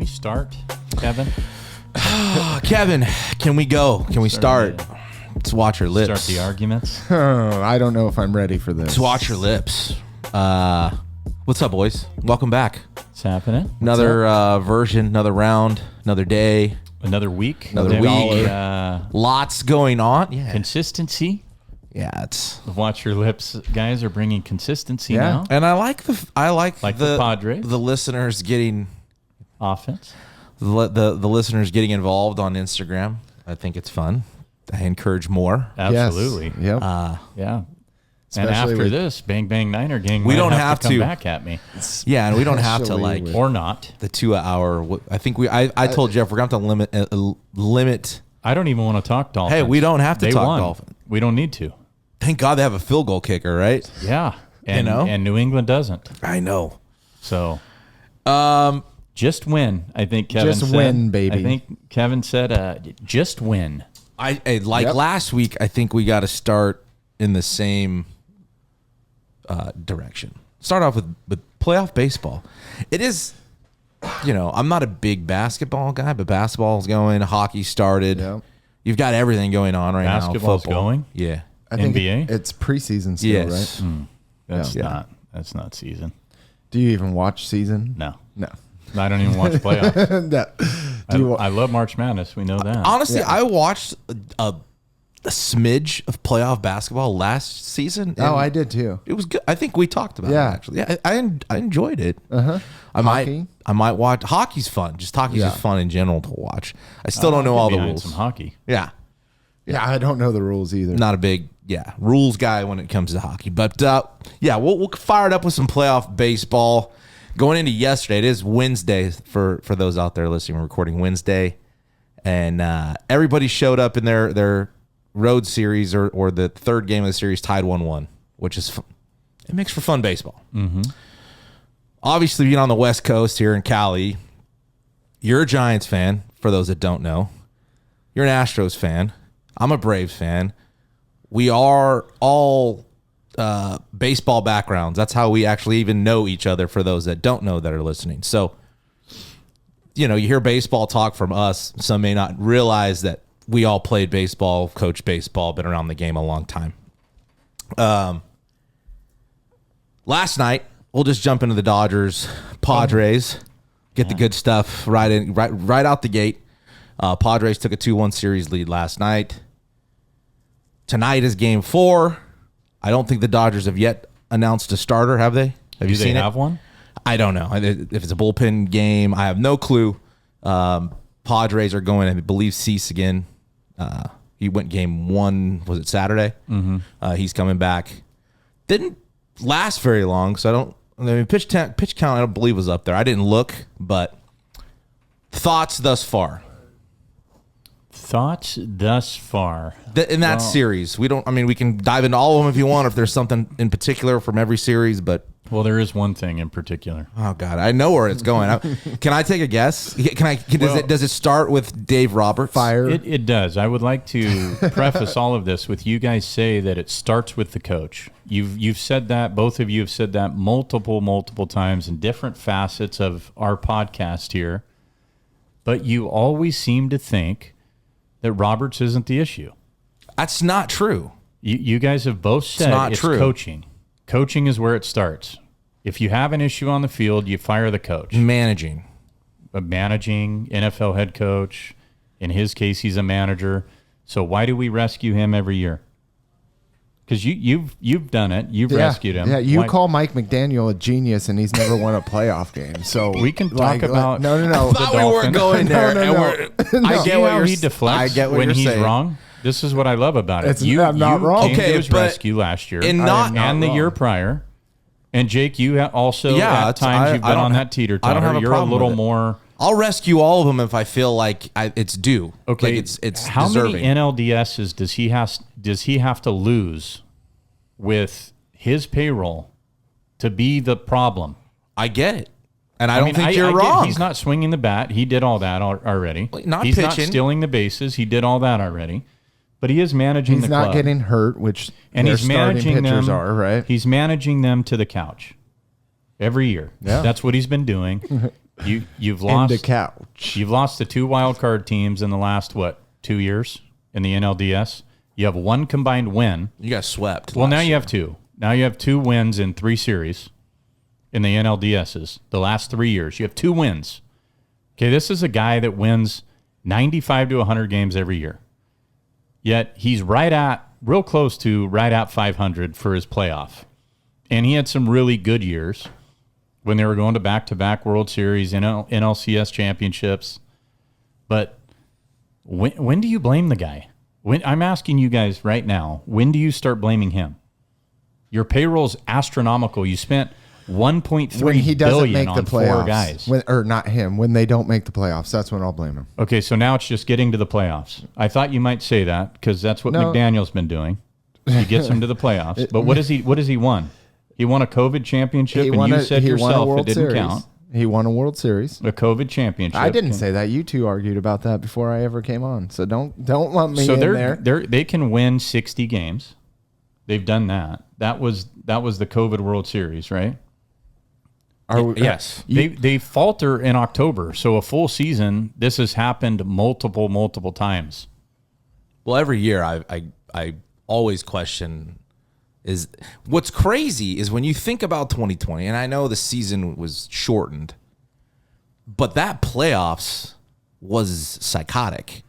we start, Kevin? Kevin, can we go? Can we start? Let's watch your lips. Start the arguments. Oh, I don't know if I'm ready for this. Let's watch your lips. What's up, boys? Welcome back. What's happening? Another version, another round, another day, Another week. Another week. Lots going on. Yeah. Consistency. Yeah, it's The Watch Your Lips guys are bringing consistency now. and I like the Padres. the listeners getting Offense. the listeners getting involved on Instagram. I think it's fun. I encourage more. Absolutely. Yes. Yep. Yeah. Especially and after with- this, Bang Bang Niner gang, We might don't have have to come to. back at me, Yeah, and we don't have to Especially like with- or not. the 2 hour. I think I told Jeff we're going to have to limit. I don't even want to talk Dolphins. Hey, we don't have to They talk won. Dolphins. We don't need to. Thank God they have a field goal kicker, right? Yeah. And, and New England doesn't. I know. So, just win. I think Kevin Just said. win, baby. I think Kevin said, just win. Last week. I think we got to start in the same direction. Start off with playoff baseball. It is, I'm not a big basketball guy, but basketball's going. Hockey started. Yep. You've got everything going on right now. Basketball's Football. going? Yeah. I think NBA? it's preseason still, Yes. right? That's not season. Do you even watch season? No. No. I don't even watch playoffs. No. Do you I love March Madness. We know that. Honestly, I watched a smidge of playoff basketball last season. and Oh, I did too. It was good. I think we talked about Yeah. it actually. Yeah, I enjoyed it. Uh-huh. I Hockey? might watch. Hockey's fun. Just hockey's Yeah. just fun in general to watch. I still don't know all the rules. Some hockey. Yeah, Yeah, I don't know the rules either. not a big rules guy when it comes to hockey. But we'll fire it up with some playoff baseball. Going into yesterday, it is Wednesday for those out there listening. We're recording Wednesday, and everybody showed up in their road series or the third game of the series tied 1-1, which is it makes for fun baseball. Mm-hmm. Obviously, being on the West Coast here in Cali, you're a Giants fan. For those that don't know, you're an Astros fan. I'm a Braves fan. We are all baseball backgrounds. That's how we actually even know each other, for those that don't know that are listening. So, you hear baseball talk from us. Some may not realize that we all played baseball, coached baseball, been around the game a long time. Last night, we'll just jump into the Dodgers, Padres, get the good stuff right out the gate. Padres took a 2-1 series lead last night. Tonight is game 4. I don't think the Dodgers have yet announced a starter, have they? Have you seen it? Do they have one? I don't know. If it's a bullpen game, I have no clue. Padres are going, I believe, Cease again. He went game 1, was it Saturday? Mm-hmm. He's coming back. Didn't last very long, so pitch count I don't believe was up there. I didn't look, but thoughts thus far. Thoughts thus far. In that series, we can dive into all of them if you want, if there's something in particular from every series, but Well, there is one thing in particular. oh God, I know where it's going. Can I take a guess? Does it start with Dave Roberts? Fire. It does. I would like to preface all of this with you guys say that it starts with the coach. You've said that, both of you have said that multiple times in different facets of our podcast here, but you always seem to think that Roberts isn't the issue. That's not true. You guys have both said it's true. coaching. Coaching is where it starts. If you have an issue on the field, you fire the coach. Managing NFL head coach. In his case, he's a manager. So why do we rescue him every year? Because you've done it. You've rescued him. Yeah, you Why- call Mike McDaniel a genius, and he's never won a playoff game. So We can talk about- No. I thought we weren't going there. No. I get how he deflects I get what when you're he's saying. wrong. This is what I love about it. I'm not wrong. Came Okay, to his but rescue last year and not- and the wrong. year prior. And Jake, you also Yeah, at times you've I been don't on ha- that teeter I don't have totter. a You're a problem little with it. more. I'll rescue all of them if I feel like it's due. Okay, like it's how deserving. many NLDSs does he have to lose with his payroll to be the problem? I get it, and I don't mean, think you're get wrong. He's not swinging the bat. He did all that already. Not He's not pitching. stealing the bases. He did all that already. But he is managing He's the not club. getting hurt, which And their he's starting managing pitchers them. are, right? He's managing them to the couch every year. Yeah. That's what he's been doing. You've And the lost couch. You've lost the 2 wild card teams in the last 2 years in the NLDS. You have 1 combined win. You got swept. Well, now you have 2. Now you have 2 wins in 3 series in the NLDSs. The last 3 years, you have 2 wins. Okay, this is a guy that wins 95 to 100 games every year. Yet he's real close to right at 500 for his playoff. And he had some really good years when they were going to back-to-back World Series, NLCS championships. But when do you blame the guy? I'm asking you guys right now, when do you start blaming him? Your payroll's astronomical. You spent $1.3 When he doesn't billion make the on playoffs. 4 guys. Or not him. When they don't make the playoffs, that's when I'll blame him. Okay, so now it's just getting to the playoffs. I thought you might say that because that's what No. McDaniel's been doing. He gets them to the playoffs. But what has he won? He won a COVID championship, and you said yourself it didn't count. He won a World Series. A COVID championship. I didn't say that. You two argued about that before I ever came on. So don't lump me So in there. they can win 60 games. They've done that. That was the COVID World Series, right? Yes. They falter in October. So a full season, this has happened multiple times. Well, every year I always question is what's crazy is when you think about 2020, and I know the season was shortened, but that playoffs was psychotic.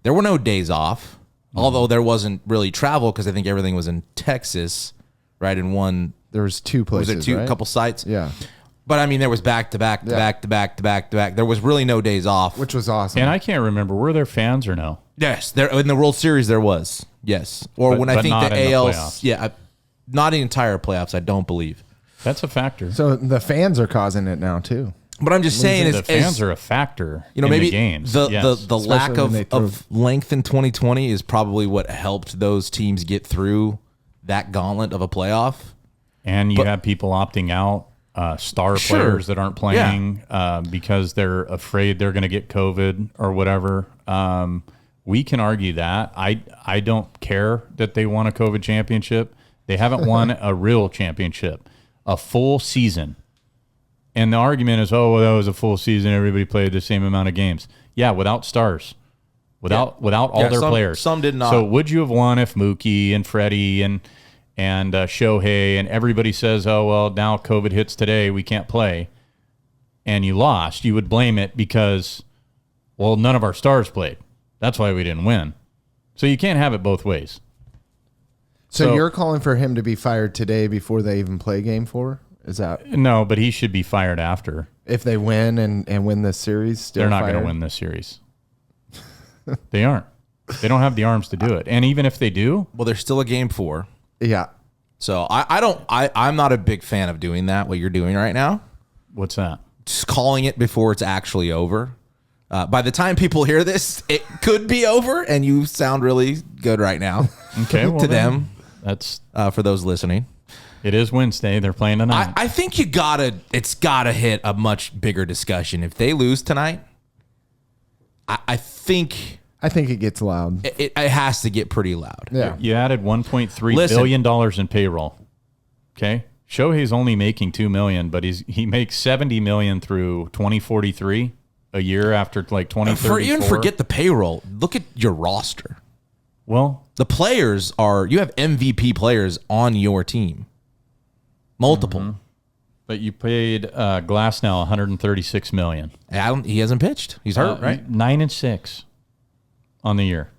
There were no days off, although there wasn't really travel because I think everything was in Texas, right? In one, There was 2 places, was it two right? couple sites? Yeah, But I mean, there was back to back to back to back to back to back. There was really no days off. which was awesome. And I can't remember, were there fans or no? Yes, there in the World Series there was. Yes, or when I but think not the in the AL, playoffs. not the entire playoffs. I don't believe. That's a factor. So the fans are causing it now too. But I'm just saying, The fans are a factor you know, in maybe the games. the Yes. lack Especially when they of length in 2020 is probably what helped those teams get through that gauntlet of a playoff. And you have people opting out, star Sure. players that aren't playing because they're afraid they're going to get COVID or whatever. We can argue that. I don't care that they won a COVID championship. They haven't won a real championship, a full season. And the argument is, oh, well, that was a full season. Everybody played the same amount of games. Yeah, without stars, without all their players. Some did not. So would you have won if Mookie and Freddie and Shohei and everybody says, oh, well, now COVID hits today, we can't play, and you lost? You would blame it because, well, none of our stars played. That's why we didn't win. So you can't have it both ways. So you're calling for him to be fired today before they even play Game 4? Is that No, but he should be fired after. if they win and win this series? Still They're not going to fired? win this series. They aren't. They don't have the arms to do it. And even if they do, Well, there's still a game 4. Yeah. So I'm not a big fan of doing that. What you're doing right now, what's that? just calling it before it's actually over. By the time people hear this, it could be over, and you sound really good right now. Okay, well to then, them, that's for those listening. it is Wednesday. They're playing tonight. I think it's gotta hit a much bigger discussion. If they lose tonight, I think it gets loud. it has to get pretty loud. Yeah. You added $1.3 Listen. billion in payroll. Okay, Shohei's only making $2 million, but he makes $70 million through 2043, a year after like 2034. Even forget the payroll. Look at your roster. Well, The players you have MVP players on your team. Multiple. but you paid Glass now $136 million. He hasn't pitched. He's hurt, right? 9-6 on the year.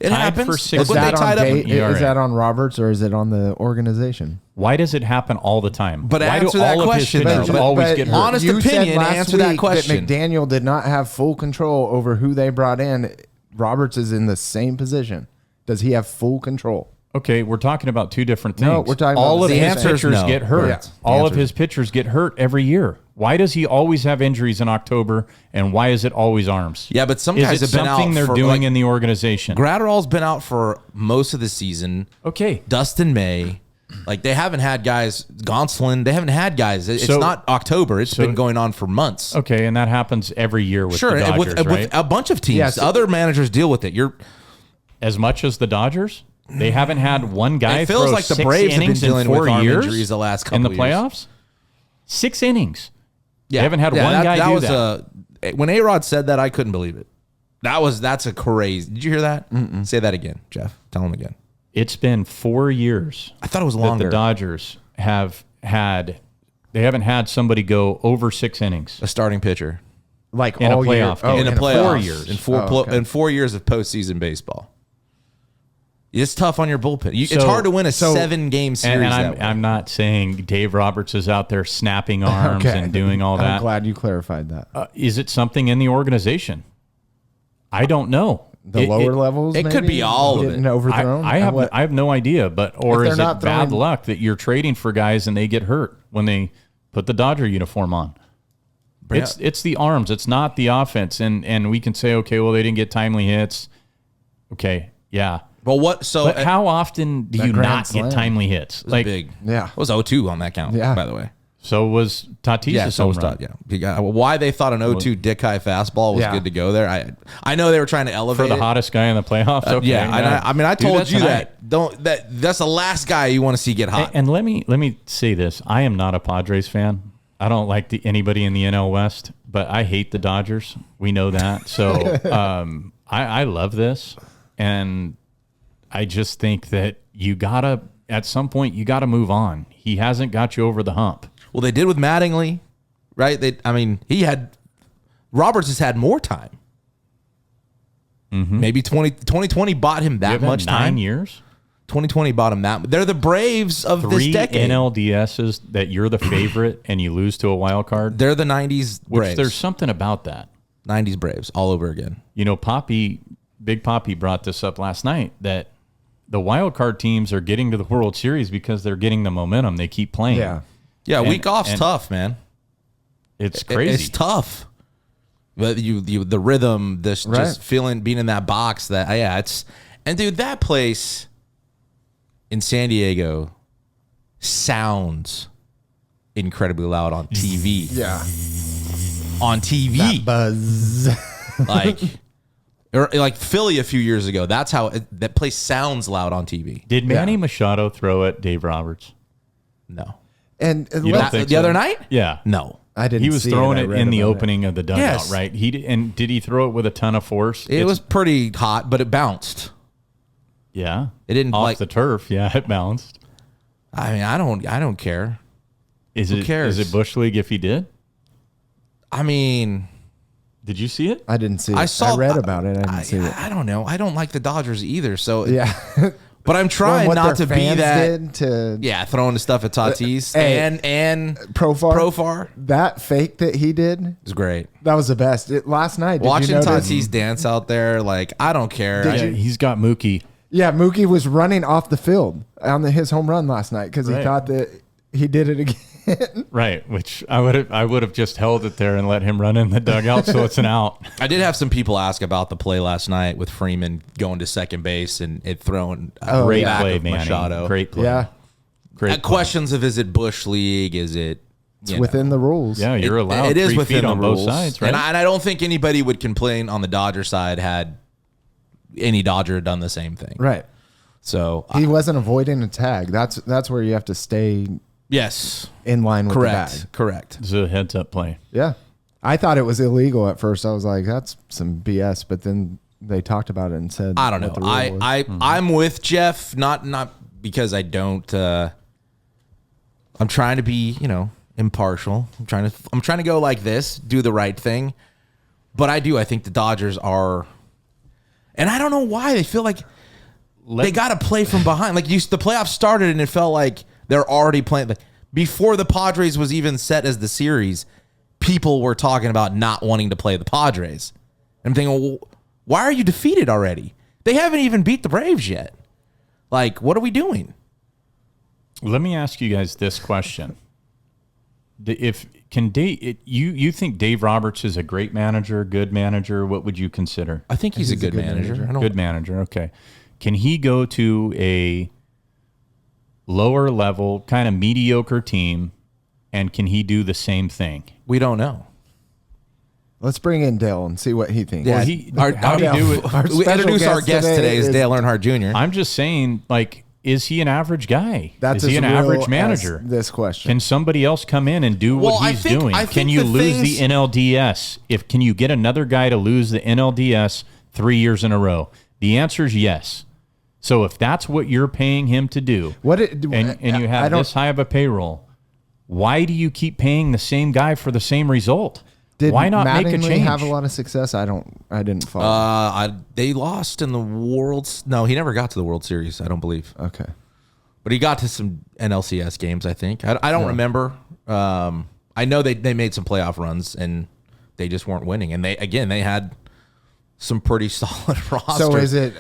It tied happens. for Look sixth. what they Is that on tied up. Bay- ERA. is that on Roberts or is it on the organization? Why does it happen all the time? But Why answer do that all question, of his pitchers though. always get hurt? honest you said opinion, last answer that week question. That McDaniel did not have full control over who they brought in. Roberts is in the same position. Does he have full control? Okay, we're talking about two different things. No, we're talking about all of the his answer is pitchers no. get hurt. Yeah. All of Answer his pitchers get hurt every year. Why does he always have injuries in October, and why is it always arms? Yeah, but some is guys it have been out something they're for, doing like, in the organization? Gratterall's been out for most of the season. Okay, Dustin May. Like, they haven't had guys. Gonsolin, they haven't had guys. It's So- not October. It's been going on for months. okay, and that happens every year with Sure, the and Dodgers, right? with a bunch of teams. Yes. Other managers deal with it. As much as the Dodgers, they haven't had one guy It feels throw like the 6 Braves have been innings in dealing 4 with arm years injuries the last in couple the years. playoffs. 6 innings. They haven't had one guy do that. When A-Rod said that, I couldn't believe it. That's a crazy. Did you hear that? Say that again, Jeff. Tell him again. It's been 4 years. I thought it was longer. That the Dodgers they haven't had somebody go over 6 innings. A starting pitcher. Like in all a playoff year. game. In a playoff. 4 years. In 4 years of postseason baseball. It's tough on your bullpen. It's hard to win a 7-game series. And I'm not saying Dave Roberts is out there snapping arms and doing all that. I'm glad you clarified that. Is it something in the organization? I don't know. The lower levels? It could be all of it. Getting overthrown? I have no idea. Or If is they're it not bad throwing- luck that you're trading for guys and they get hurt when they put the Dodger uniform on? It's the arms. It's not the offense. And we can say, okay, well, they didn't get timely hits. Okay, yeah. Well, what? So But how often do you grand not slam. get timely hits? like big. Yeah. It was 0-2 on that count. Yeah. By the way. So was Tatis. Yeah, so was Todd. Yeah. Why they thought an 0-2 dick high fastball was good to go there? I know they were trying to elevate for the it. hottest guy in the playoffs. Okay, I do told you tonight. that's the last guy you want to see get hot. And let me say this: I am not a Padres fan. I don't like anybody in the NL West, but I hate the Dodgers. We know that. So I love this, and I just think that at some point you gotta move on. He hasn't got you over the hump. Well, they did with Mattingly, right? Roberts has had more time. Maybe 2020 bought him that much time. 9 years. 2020 bought him that. They're the Braves of this 3 decade. NLDSs that you're the favorite and you lose to a wild card. They're the 90s Braves. Which there's something about that. 90s Braves all over again. You know, Big Poppy brought this up last night that the wild card teams are getting to the World Series because they're getting the momentum. They keep playing. Yeah, week off's tough, man. It's crazy. It's tough. But the rhythm, just feeling, being in that box, and dude, that place in San Diego sounds incredibly loud on TV. Yeah. On TV. That buzz. like Philly a few years ago. That's how that place sounds loud on TV. Did Manny Machado throw at Dave Roberts? No. And You don't think the so? other night? Yeah. No. I didn't. He was see throwing I it read in the about opening of the dugout, Yes. right? Did he throw it with a ton of force? It was pretty hot, but it bounced. Yeah. It didn't off like the turf. Yeah, it bounced. I mean, I don't care. Who cares? Is it Bush League if he did? I mean, did you see it? I didn't see it. I read about it. I didn't see it. I don't know. I don't like the Dodgers either. So Yeah. but I'm trying What not their to be fans that. did to Throwing the stuff at Tatis Hey, and Profar. That fake that he did, is great. that was the best. Last night, did Watching you notice? Tatis dance out there, like I don't care. Yeah, he's got Mookie. Yeah, Mookie was running off the field on his home run last night because he Right. thought that he did it again. Right, which I would have just held it there and let him run in the dugout so it's an out. I did have some people ask about the play last night with Freeman going to second base and it throwing Great back play, of Manny. Machado. Great play. Yeah, Great play. Questions of is it Bush League? Is it it's within the rules. Yeah, you're allowed. It is 3 within feet the on rules. both sides, right? And I don't think anybody would complain on the Dodger side had any Dodger done the same thing. Right. So He wasn't avoiding a tag. That's where you have to stay yes, in line with the correct, bag. correct. It's a heads up play. Yeah. I thought it was illegal at first. I was like, that's some BS. But then they talked about it and said, I don't know. what the rule was. I'm with Jeff, not because I don't. I'm trying to be, impartial. I'm trying to go like this, do the right thing. But I think the Dodgers are, and I don't know why they feel like they got to play from behind. Like the playoffs started and it felt like they're already playing. Like before the Padres was even set as the series, people were talking about not wanting to play the Padres. I'm thinking, well, why are you defeated already? They haven't even beat the Braves yet. Like, what are we doing? Let me ask you guys this question: you think Dave Roberts is a great manager, good manager? What would you consider? I think he's a good manager. Good manager. Okay. Can he go to a lower level, kind of mediocre team, and can he do the same thing? We don't know. Let's bring in Dale and see what he thinks. Yeah, How do you do it? We special introduce our guest today today is is- Dale Earnhardt Jr. I'm just saying, like, is he an average guy? That's is he as an real average as manager? this question. Can somebody else come in and do what he's doing? Can you lose the NLDS? Can you get another guy to lose the NLDS 3 years in a row? The answer is yes. So if that's what you're paying him to do, and you have this high of a payroll, why do you keep paying the same guy for the same result? Why not make a change? Have a lot of success? I didn't follow. They lost in the World's. No, he never got to the World Series. I don't believe. Okay, but he got to some NLCS games. I think. I don't remember. I know they made some playoff runs and they just weren't winning. And they had some pretty solid rosters. So is it?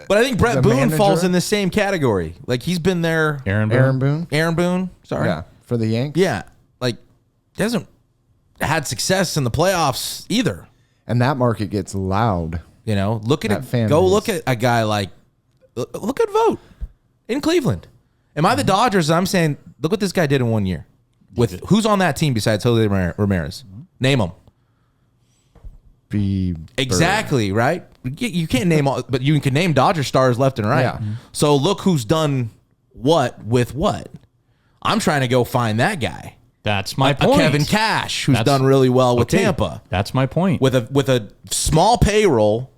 But I think Brett Boone falls in the same category. Like he's been there. Aaron Boone. Sorry. Yeah, for the Yanks. Yeah, like he hasn't had success in the playoffs either. And that market gets loud. You know, look at it. Go look at a guy like look at Vogt in Cleveland. Am I the Dodgers? I'm saying, look what this guy did in 1 year. With who's on that team besides Jose Ramirez? Name them. Exactly, right? You can't name all, but you can name Dodger stars left and right. Yeah. So look who's done what with what. I'm trying to go find that guy. That's my point. Kevin Cash, who's done really well with Tampa. That's my point. With a small payroll,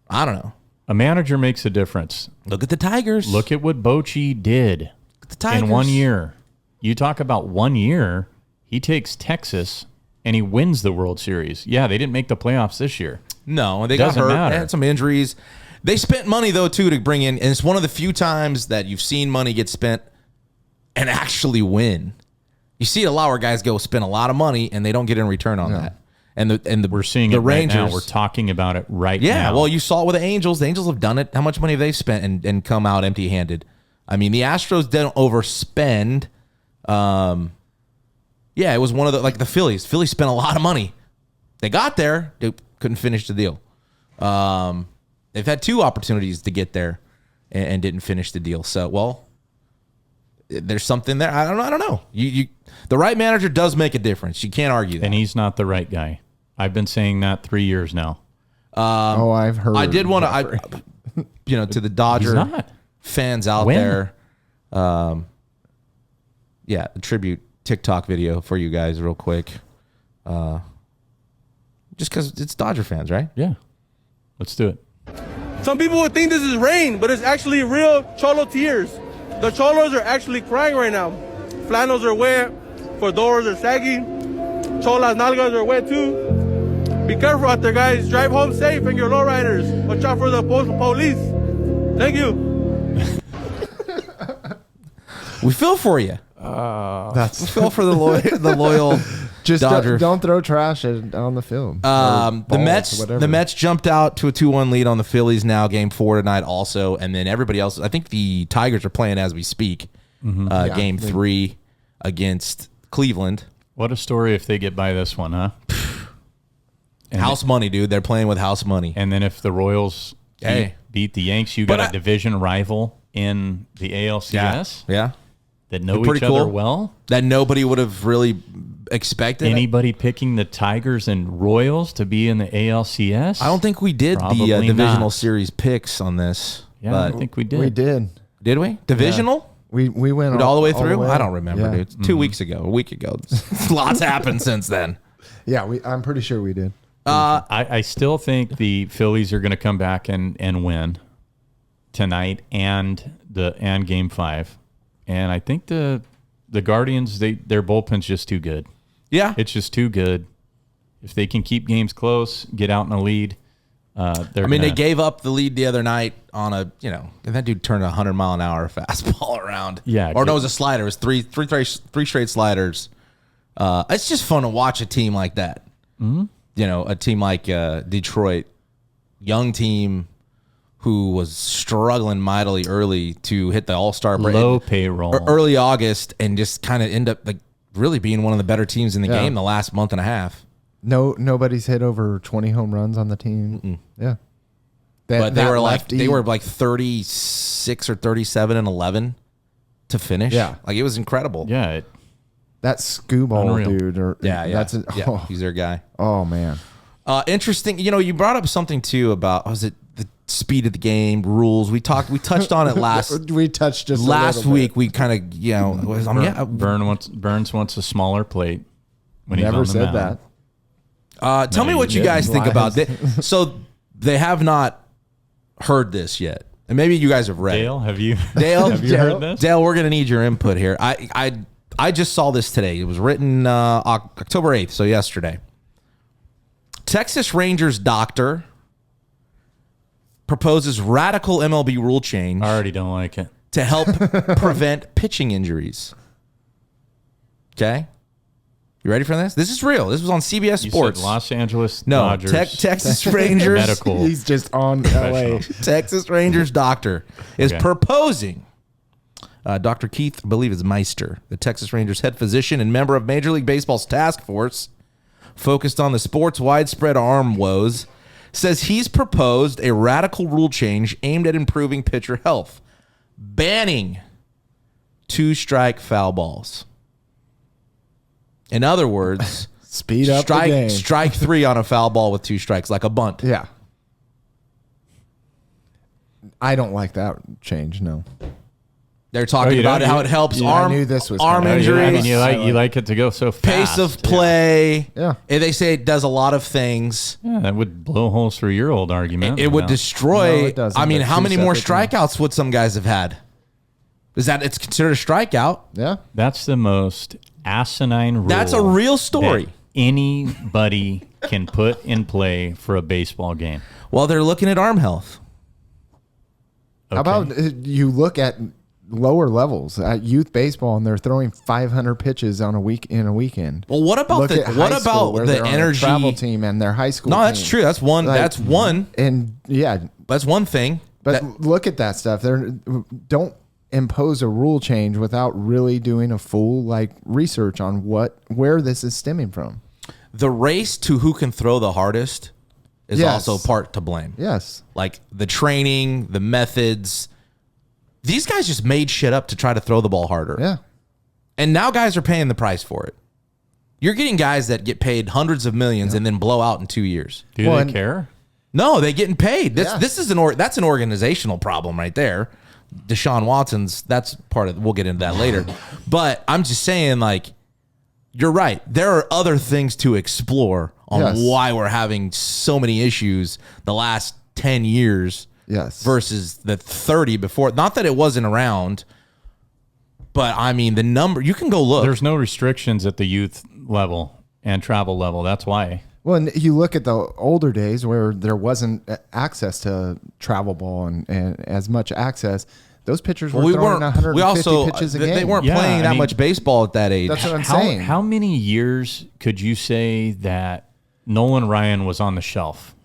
I don't know. A manager makes a difference. Look at the Tigers. Look at what Bochy did in 1 year. You talk about 1 year, he takes Texas and he wins the World Series. Yeah, they didn't make the playoffs this year. No, they got hurt. They had some injuries. They spent money, though, too, to bring in. And it's one of the few times that you've seen money get spent and actually win. You see a lot where guys go spend a lot of money and they don't get in return on that. And we're seeing it Rangers, right now. We're talking about it right now. Yeah, well, you saw it with the Angels. The Angels have done it. How much money have they spent and come out empty-handed? I mean, the Astros didn't overspend. Yeah, it was one of the Phillies. Phillies spent a lot of money. They got there. They couldn't finish the deal. They've had 2 opportunities to get there and didn't finish the deal. So, well, there's something there. I don't know. The right manager does make a difference. You can't argue that. And he's not the right guy. I've been saying that 3 years now. I've heard. I did want to, to the Dodger fans out there. Yeah, a tribute TikTok video for you guys real quick. Just because it's Dodger fans, right? Yeah. Let's do it. Some people would think this is rain, but it's actually real Cholo tears. The Cholos are actually crying right now. Flannels are wet. Fedoras are saggy. Chola's nalgas are wet too. Be careful out there, guys. Drive home safe and your lowriders. Watch out for the police. Thank you. We feel for you. We feel for the loyal Just Dodger. don't throw trash on the field. The Mets jumped out to a 2-1 lead on the Phillies now, game 4 tonight also. And then everybody else, I think the Tigers are playing as we speak. Game 3 against Cleveland. What a story if they get by this one, huh? House money, dude. They're playing with house money. And then if the Royals beat the Yanks, you got a division rival in the ALCS. Yeah. That know each other well. That nobody would have really expected. Anybody picking the Tigers and Royals to be in the ALCS? I don't think we did the divisional series picks on this. Yeah, I think we did. We did. Did we? Divisional? Yeah. We went all the way through? I don't remember, yeah. dude. 2 weeks ago, a week ago. Lots happened since then. Yeah, I'm pretty sure we did. I still think the Phillies are going to come back and win tonight and game 5. And I think the Guardians, their bullpen's just too good. Yeah. It's just too good. If they can keep games close, get out in a lead, they gave up the lead the other night on and that dude turned a 100-mile-an-hour fastball around. Yeah. Or no, it was a slider. It was three straight sliders. It's just fun to watch a team like that. Mm-hmm. A team like Detroit, young team who was struggling mightily early to hit the All-Star break. Low payroll. Early August, and just kind of end up really being one of the better teams in the game the last month and a half. Nobody's hit over 20 home runs on the team. Mm-mm. Yeah. But they were like 36 or 37-11 to finish. Yeah. Like it was incredible. Yeah. That Scooball dude. He's their guy. Oh man. Interesting. You brought up something too about, was it speed of the game, rules. We touched on it last. We touched just last a little week. bit. We kind of Burns wants a smaller plate when Never he's on the said mound. that. Tell me what you guys think about it. So they have not heard this yet, and maybe you guys have read. Dale, have you? Dale, have you heard this? Dale, we're gonna need your input here. I just saw this today. It was written October 8th, so yesterday. Texas Rangers doctor proposes radical MLB rule change I already don't like it. to help prevent pitching injuries. Okay? You ready for this? This is real. This was on CBS You Sports. said Los Angeles No, Dodgers. Texas Rangers. Medical. He's just on LA. Texas Rangers doctor is Okay. proposing. Dr. Keith, I believe, is Meister, the Texas Rangers head physician and member of Major League Baseball's task force focused on the sport's widespread arm woes, says he's proposed a radical rule change aimed at improving pitcher health, banning 2-strike foul balls. In other words, Speed up the game. strike 3 on a foul ball with 2 strikes, like a bunt. Yeah. I don't like that change. No. They're talking you about don't? how it helps Yeah, I arm knew this was arm coming. injuries, I mean, you like it to go so fast. pace of play. Yeah. And they say it does a lot of things. Yeah, that would blow holes through your old argument. It would No. destroy. No, it doesn't. I mean, They're how two many more separate things. strikeouts would some guys have had? Is that it's considered a strikeout? Yeah. That's the most asinine rule. That's a real story. that anybody can put in play for a baseball game. Well, they're looking at arm health. How about you look at lower levels at youth baseball and they're throwing 500 pitches on a weekend. Well, what about Look at high school about where the they're on a energy? travel team and their high school? No, that's team. true. That's one. Like, that's one. And yeah, That's one thing. but That- look at that stuff. Don't impose a rule change without really doing a full research on where this is stemming from. the race to who can throw the hardest is Yes. also part to blame. Yes. Like the training, the methods. These guys just made shit up to try to throw the ball harder. Yeah. And now guys are paying the price for it. You're getting guys that get paid hundreds of millions and then blow out in 2 years. Do Well, they and- care? No, they getting paid. This Yeah. this is that's an organizational problem right there. Deshaun Watson's that's part of we'll get into that later. But I'm just saying you're right. There are other things to explore on Yes. why we're having so many issues the last 10 years Yes. versus the 30 before. Not that it wasn't around, but I mean the number you can go look. There's no restrictions at the youth level and travel level. That's why. Well, and you look at the older days where there wasn't access to travel ball and as much access. Those pitchers were throwing 150 we also pitches a game. they weren't Yeah, playing I that mean, much baseball at that age. That's what I'm saying. How many years could you say that Nolan Ryan was on the shelf?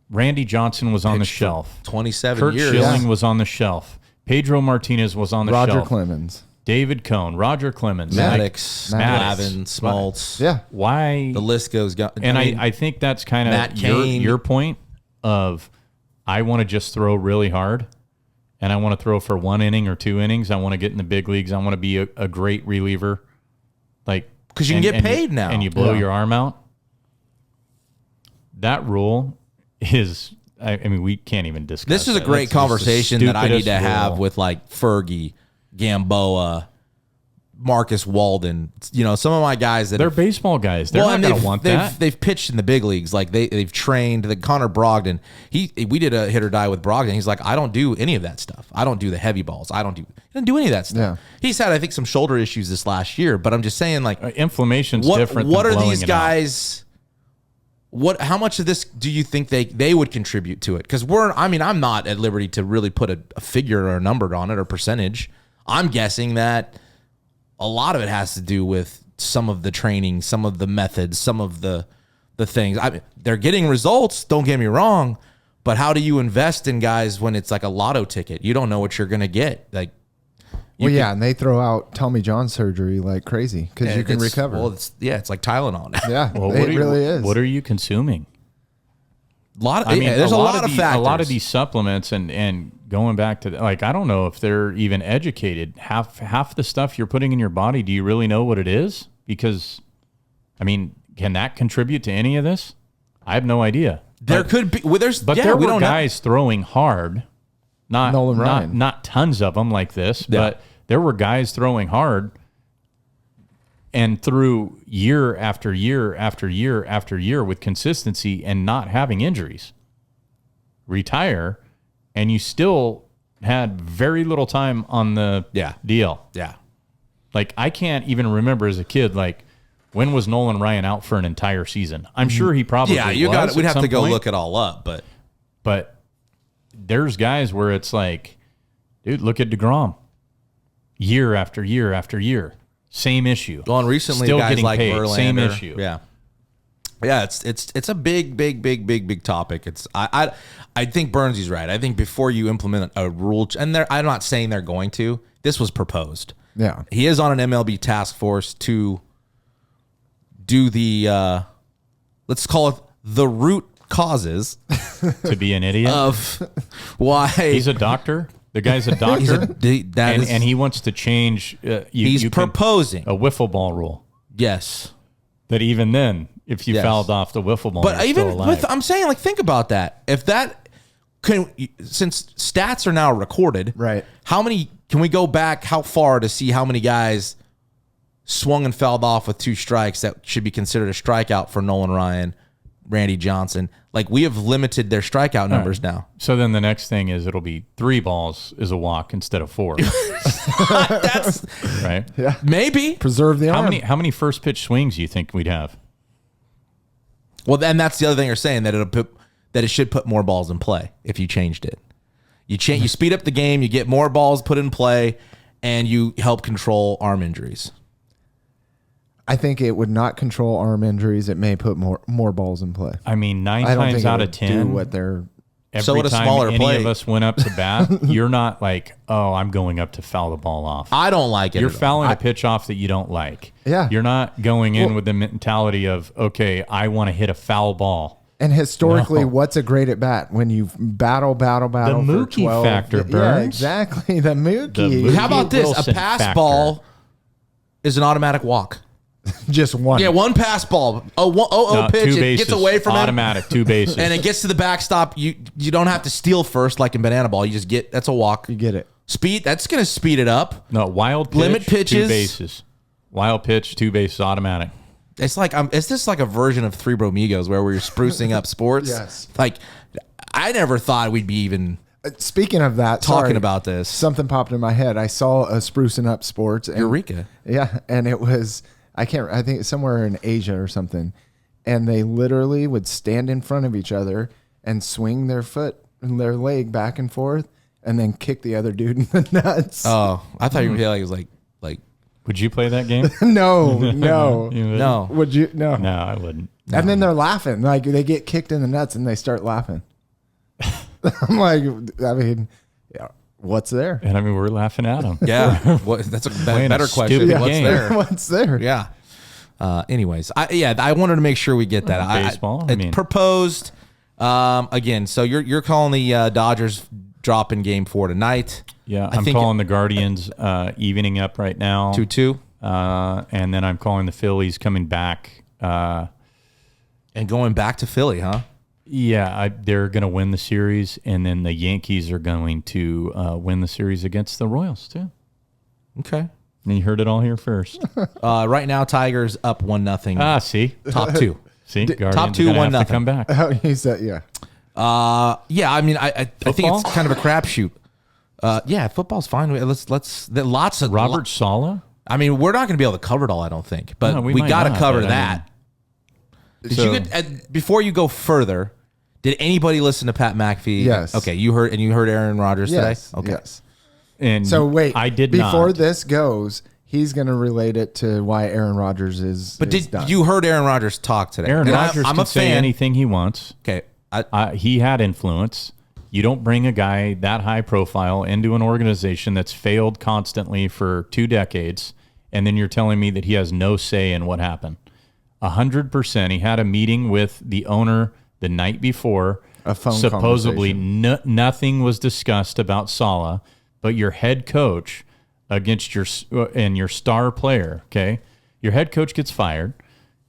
Randy Johnson was on the shelf. 27 Kurt years. Schilling was on the shelf. Pedro Martinez was on the Roger shelf. Clemens. David Cohn, Roger Clemens. Maddox, Maddox. Lavin, Smoltz. Yeah. Why? The list goes. And I think that's kind Matt of Cain. your point of I want to just throw really hard and I want to throw for 1 inning or 2 innings. I want to get in the big leagues. I want to be a great reliever. 'Cause you can get paid now. And you blow Yeah. your arm out. That rule is, I mean, we can't even discuss This is a it. great That's just the conversation that I need to stupidest have rule. with Fergie, Gamboa, Marcus Walden. You know, some of my guys that They're have, baseball guys. They're not and going they've- to want they've, that. They've pitched in the big leagues. They've trained. The Connor Brogdon. We did a hit or die with Brogdon. He's like, I don't do any of that stuff. I don't do the heavy balls. I don't do any of that stuff. Yeah. He's had I think some shoulder issues this last year. But I'm just saying Inflammation's what different. what than are blowing these it out. guys? How much of this do you think they would contribute to it? Because I'm not at liberty to really put a figure or a number on it or percentage. I'm guessing that a lot of it has to do with some of the training, some of the methods, some of the things. They're getting results. Don't get me wrong, but how do you invest in guys when it's like a lotto ticket? You don't know what you're gonna get. And they throw out Tommy John surgery like crazy because you can it's- recover. Well, it's like Tylenol. Yeah, Well, it really is. What are you consuming? There's a lot of factors. A lot of these supplements and going back to I don't know if they're even educated. Half the stuff you're putting in your body, do you really know what it is? Because, can that contribute to any of this? I have no idea. There could be. Well, there's, but yeah, there we were don't know. guys throwing hard, Nolan Ryan. not tons of them like this, but there were guys throwing hard, and through year after year after year after year with consistency and not having injuries, retire, and you still had very little time on the deal. Yeah. Like, I can't even remember as a kid, like, when was Nolan Ryan out for an entire season? I'm sure he probably was. We'd at have to go some point, look it all up, but there's guys where it's like, dude, look at DeGrom. Year after year after year. Same issue. Well, and recently Still guys getting like paid. Verlander. Same issue. Yeah. Yeah, it's a big topic. I think Burnsy's right. I think before you implement a rule, and I'm not saying they're going to. This was proposed. Yeah. He is on an MLB task force to do the let's call it the root causes To be an idiot. of why He's a doctor. The guy's a doctor. And he wants to change. He's proposing a wiffle ball rule. yes. That even then, if you Yes. fouled off the wiffle ball, But you're even still alive. with, I'm saying, like, think about that. If that since stats are now recorded, Right. How many can we go back? How far to see how many guys swung and fouled off with 2 strikes that should be considered a strikeout for Nolan Ryan, Randy Johnson? Like, we have limited their strikeout numbers now. So then the next thing is it'll be 3 balls is a walk instead of 4. That's Right? Yeah. maybe. Preserve the arm. How many first pitch swings do you think we'd have? Well, then that's the other thing you're saying, that it should put more balls in play if you changed it. You speed up the game, you get more balls put in play, and you help control arm injuries. I think it would not control arm injuries. It may put more balls in play. I mean, 9 I don't times think it out would of do 10, what they're. every So would a time smaller any play. of us went up to bat, you're not like, oh, I'm going up to foul the ball off. I don't like it. You're at all. fouling a pitch off that you don't like. Yeah. You're not going in with the mentality of, okay, I want to hit a foul ball. And historically, No. what's a great at bat? When you battle for Mookie 12. factor, Yeah, Burns. exactly. The Mookie. Mookie. How about this? Wilson A pass factor. ball is an automatic walk. Just one. Yeah, one pass ball. No, Pitch. 2 It bases, gets away from him. automatic, 2 bases. And it gets to the backstop. You don't have to steal first like in banana ball. You just get, that's a walk. You get it. Speed, that's going to speed it up. No, wild pitch, Limit 2 pitches. bases. Wild pitch, 2 bases, automatic. It's like, is this like a version of Three Bromigos where we're sprucing up sports? Yes. Like, I never thought we'd be even Speaking of that, talking sorry, about this. something popped in my head. I saw a Sprucing Up Sports. And, Eureka. Yeah, and it was I think it's somewhere in Asia or something, and they literally would stand in front of each other and swing their their leg back and forth, and then kick the other dude in the nuts. Oh, I thought you were like, it was like, Would you play that game? No. You would? no. Would you? No. No, I wouldn't. And then they're laughing, like they get kicked in the nuts and they start laughing. I'm like, I mean, yeah, what's there? And I mean, we're laughing at them. Yeah. That's a Playing a better question. stupid What's game. there? What's there? Yeah. Anyways, I wanted to make sure we get that. Baseball, I It's mean. proposed. Again, so you're calling the Dodgers drop in Game 4 tonight. Yeah, I I'm think calling the Guardians evening up right now. 2-2, And then I'm calling the Phillies coming back. and going back to Philly, huh? Yeah, they're going to win the series, and then the Yankees are going to win the series against the Royals, too. Okay. And you heard it all here first. Right now, Tigers up 1-0. See? Top 2. See? Guardians top 2, are gonna have 1-0. to come back. Oh, he said, yeah. Yeah, I mean, I think Football? it's kind of a crapshoot. Yeah, football's fine. Lots of Robert Saleh? I mean, we're not going to be able to cover it all, I don't think, but No, we we might got to not, cover but I that. Did So- you get before you go further? Did anybody listen to Pat McAfee? Yes. Okay, you heard Aaron Rodgers Yes. today. Okay. Yes. And So wait, I did before not. this goes, he's going to relate it to why Aaron Rodgers is. But is did done. you heard Aaron Rodgers talk today? Aaron And Rodgers I'm can a say fan. anything he wants. Okay. He had influence. You don't bring a guy that high profile into an organization that's failed constantly for 2 decades, and then you're telling me that he has no say in what happened. 100%. He had a meeting with the owner the night before. A phone Supposedly conversation. nothing was discussed about Saleh, but your head coach against your star player, okay? Your head coach gets fired.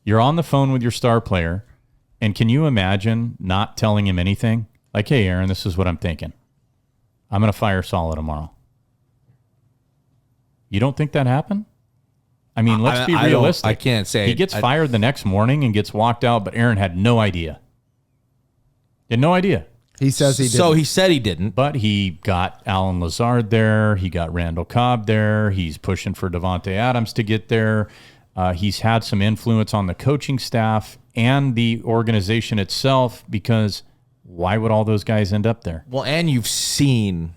You're on the phone with your star player, And can you imagine not telling him anything? Like, hey, Aaron, this is what I'm thinking. I'm going to fire Saleh tomorrow. You don't think that happened? I mean, let's be realistic. I can't say. He gets fired the next morning and gets walked out, but Aaron had no idea. He had no idea. He says he didn't. So he said he didn't. But he got Alan Lazard there. He got Randall Cobb there. He's pushing for Devontae Adams to get there. He's had some influence on the coaching staff and the organization itself, because why would all those guys end up there? Well, and you've seen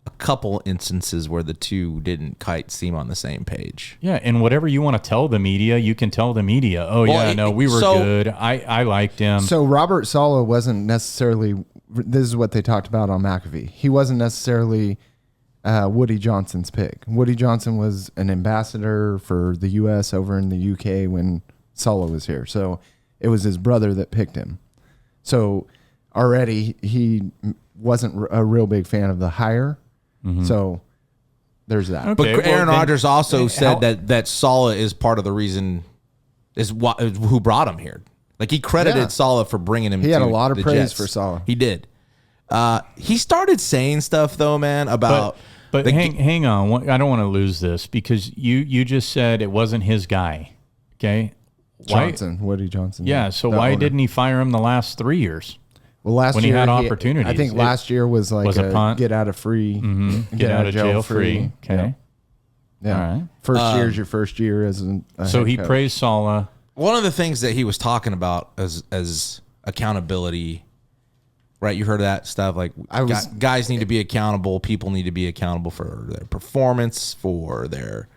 a couple instances where the two didn't quite seem on the same page. Yeah, and whatever you want to tell the media, you can tell the media. Oh, well, we were good. I liked him. So Robert Saleh wasn't necessarily, this is what they talked about on McAfee. He wasn't necessarily Woody Johnson's pick. Woody Johnson was an ambassador for the U.S. over in the U.K. when Saleh was here. So it was his brother that picked him. So already he wasn't a real big fan of the hire. Mm-hmm. So there's that. Okay, but Aaron Rodgers also said that Saleh is part of the reason who brought him here. Like, he credited Saleh for bringing him. He had a lot of the praise Jets. for Saleh. He did. He started saying stuff though, man, about. But hang on. I don't want to lose this, because you just said it wasn't his guy. Okay. Woody Johnson. Yeah. So why didn't he fire him the last 3 years? Well, last when year he had opportunities. I think last year was like a punt. Get out of free, get out of jail free. Okay. Yeah. All right. First year is your first year as a so head he coach. praised Saleh. One of the things that he was talking about as accountability, right? You heard of that stuff. Like, guys need to be accountable. People need to be accountable for their performance, for their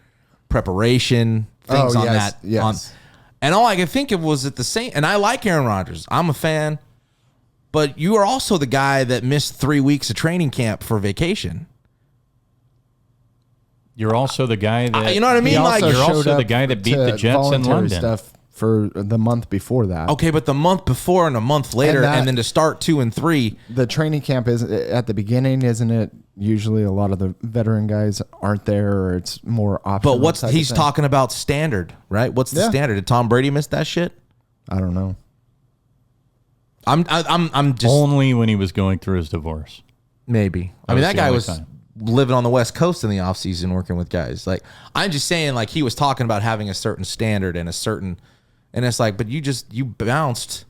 preparation, things on that. Yes. And all I could think of was at the same. And I like Aaron Rodgers. I'm a fan. But you are also the guy that missed 3 weeks of training camp for vacation. You're also the guy that you know what I mean. Like, you're also the guy that beat the Jets in London. Stuff for the month before that. Okay, but the month before and a month later, and then to start 2 and 3. The training camp is at the beginning, isn't it? Usually, a lot of the veteran guys aren't there, or it's more optional. But he's talking about standard, right? What's the standard? Did Tom Brady miss that shit? I don't know. I'm just only when he was going through his divorce. Maybe. I mean, that guy was living on the West Coast in the off season, working with guys. Like, I'm just saying, like, he was talking about having a certain standard and and it's like, but you bounced.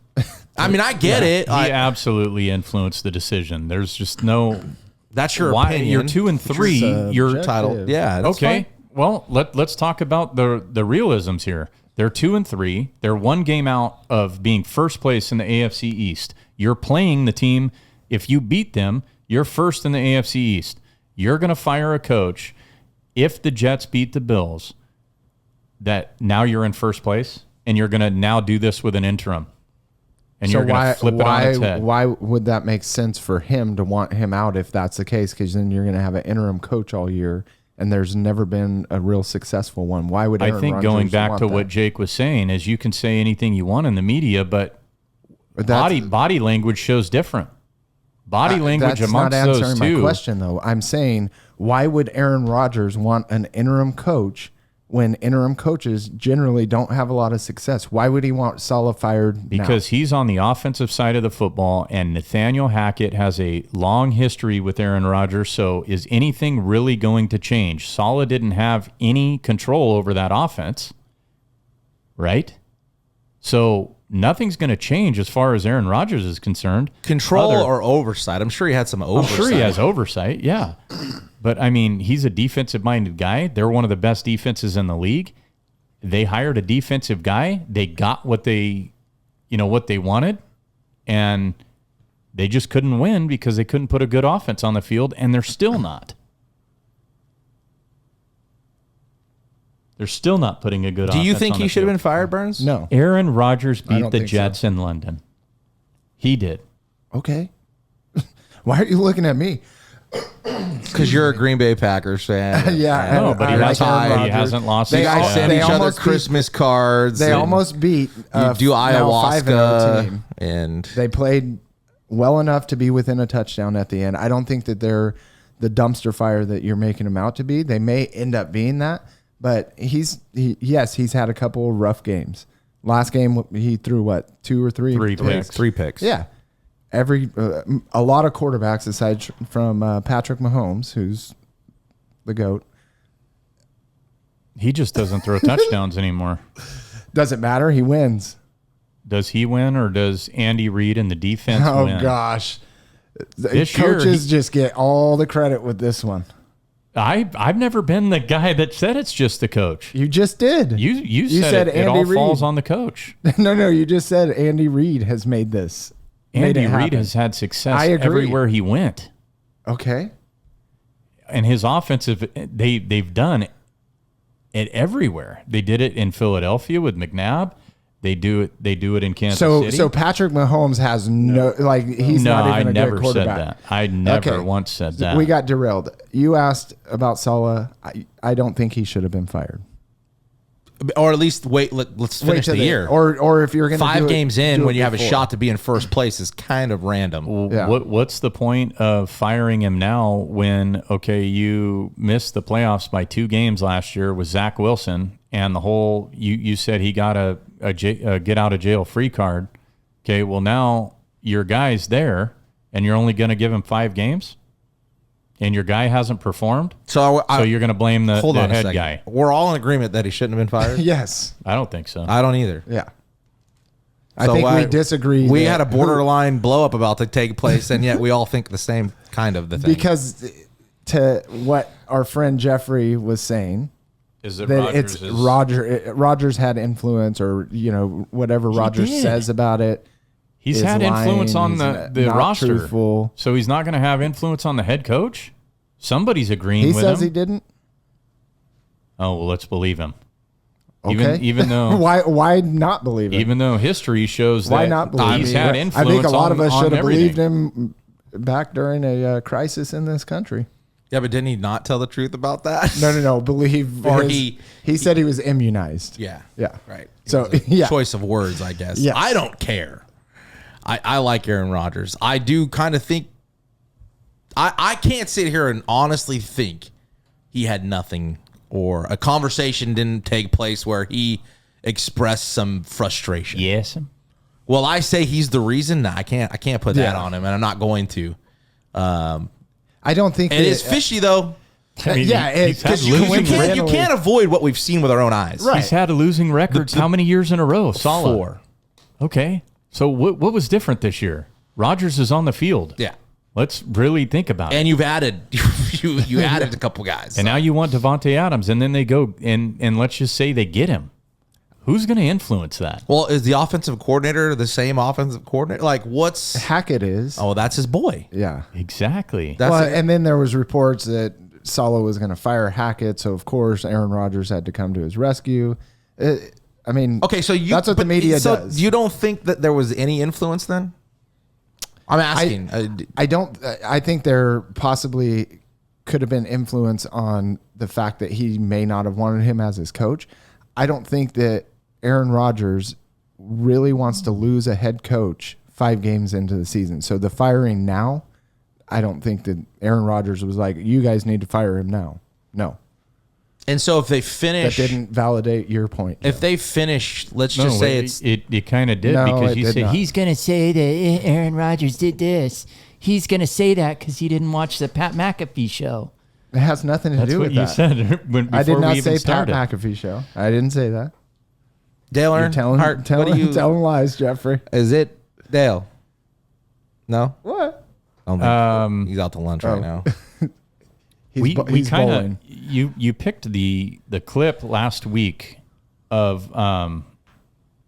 I mean, I get it. He absolutely influenced the decision. There's just no. That's your opinion. You're 2 and 3. Your title. Yeah. That's okay. Fine. Well, let's talk about the realisms here. They're 2 and 3. They're one game out of being first place in the AFC East. You're playing the team. If you beat them, you're first in the AFC East. You're going to fire a coach. If the Jets beat the Bills, that now you're in first place, and you're going to now do this with an interim. And you're going to flip it on its head. Why would that make sense for him to want him out if that's the case? Because then you're going to have an interim coach all year. And there's never been a real successful one. Why would Aaron I think Rodgers going back want to that? what Jake was saying is you can say anything you want in the media, but body language shows different. Body language amongst that's not those answering two. my question, though. I'm saying, why would Aaron Rodgers want an interim coach when interim coaches generally don't have a lot of success? Why would he want Saleh fired Because he's on the offensive side of the football, and Nathaniel Hackett has a long history with Aaron Rodgers. So is anything really going to change? Saleh didn't have any control over that offense, right? So nothing's going to change as far as Aaron Rodgers is concerned. Control or oversight? I'm sure he had some oversight. I'm sure he has oversight, yeah. But, I mean, he's a defensive-minded guy. They're one of the best defenses in the league. They hired a defensive guy. They got what they wanted, and they just couldn't win because they couldn't put a good offense on the field, and they're still not. They're still not putting a good offense on the field. Do you think he should have been fired, Burns? No. Aaron Rodgers beat the think Jets in London. He did. Okay. Why are you looking at me? Because you're a Green Bay Packers fan. Yeah. No, but he hasn't lost You his guys step. send They each other almost Christmas cards. They and almost beat you do now 5-0 ayahuasca. team. And They played well enough to be within a touchdown at the end. I don't think that they're the dumpster fire that you're making them out to be. They may end up being that, but he's had a couple of rough games. Last game he threw what, 2 or 3? Three picks. Yeah. A lot of quarterbacks aside from Patrick Mahomes, who's the GOAT. He just doesn't throw touchdowns anymore. Doesn't matter. He wins. Does he win or does Andy Reid and the defense win? Oh, gosh. This year, Coaches just get all the credit with this one. I've never been the guy that said it's just the coach. You just did. You said it all Reid. falls on the coach. No, you just said Andy Reid has made this. Andy Reid has had success everywhere he went. Okay. And his offensive, they've done it everywhere. They did it in Philadelphia with McNabb. They do it in Kansas City. So Patrick Mahomes has he's not even a good quarterback. I never once said that. We got derailed. You asked about Saleh. I don't think he should have been fired. Or at least let's finish the year. Or if you're going to 5 games in when you have a shot to be in first place is kind of random. Well, Yeah. What's the point of firing him now when, you missed the playoffs by 2 games last year with Zach Wilson and the whole, you said he got a get out of jail free card. Okay, well now your guy's there and you're only going to give him 5 games? And your guy hasn't performed? So you're going to blame the head guy? We're all in agreement that he shouldn't have been fired? Yes. I don't think so. I don't either. Yeah. I think we disagree. We had a borderline blow up about to take place, and yet we all think the same kind of the thing. Because to what our friend Jeffrey was saying, Is it that Rodgers had influence, or whatever Rodgers did. says about it. He's had influence on the roster. Truthful. So he's not going to have influence on the head coach? Somebody's agreeing with him. He says he didn't. Oh, well, let's believe him. Okay. Even though why not believe him? Even though history shows why that not believe he's him? had influence. I think a lot of us should have everything. believed him back during a crisis in this country. Yeah, but didn't he not tell the truth about that? No. Believe. Or he said he was immunized. Yeah. Yeah. Right. So yeah. Choice of words, I guess. Yes. I don't care. I like Aaron Rodgers. I do kind of think I can't sit here and honestly think he had nothing or a conversation didn't take place where he expressed some frustration. Yes. Well, I say he's the reason. Nah, I can't put that on him, and I'm not going to. I don't think it is fishy though. I mean, because you can't avoid what we've seen with our own eyes. Right. He's had losing records how many years in a row? Solid. 4. Okay. So what was different this year? Rodgers is on the field. Yeah. Let's really think about it. And you've added you added a couple guys. And now you want Devontae Adams, and then they go and let's just say they get him. Who's going to influence that? Well, is the offensive coordinator the same offensive coordinator? Like, what's Hackett is? Oh, that's his boy. Yeah. Exactly. And then there was reports that Saleh was going to fire Hackett, so of course Aaron Rodgers had to come to his rescue. I mean, okay, so that's what the media does. You don't think that there was any influence then? I'm asking. I don't. I think there possibly could have been influence on the fact that he may not have wanted him as his coach. I don't think that Aaron Rodgers really wants to lose a head coach 5 games into the season. So the firing now, I don't think that Aaron Rodgers was like, you guys need to fire him now. No. And so if they finish, that didn't validate your point. If they finish, let's just say it kind of did, because you said he's going to say that Aaron Rodgers did this. He's going to say that because he didn't watch the Pat McAfee show. It has nothing to do with that. That's what you said before I did not we even say started. Pat McAfee show. I didn't say that. Dale You're telling lies, Jeffrey. Is it Dale? No. What? I don't think he's out to lunch right now. we he's kind bowling. of you picked the clip last week of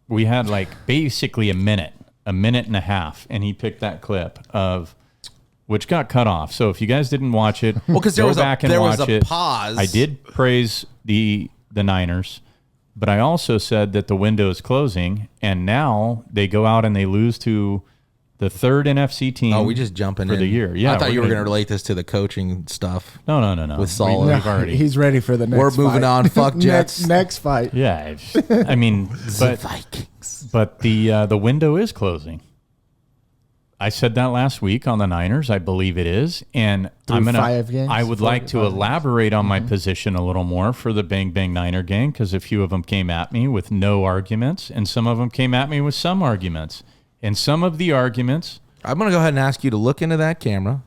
we had like basically a minute and a half, and he picked that clip of which got cut off. So if you guys didn't watch it, well, because there was a pause. I did praise the Niners, but I also said that the window is closing, and now they go out and they lose to the 3rd NFC team. Oh, we just jumping for in the year. Yeah, I thought you were going to relate this to the coaching stuff. No. With Saleh, we've already. He's ready for the next. We're moving on. Fuck Jets. next fight. Yeah, I mean, the Vikings. But the window is closing. I said that last week on the Niners. I believe it is. And Through 5 games? I would like to elaborate on my position a little more for the Bang Bang Niner gang, because a few of them came at me with no arguments, and some of them came at me with some arguments. And some of the arguments I'm going to go ahead and ask you to look into that camera.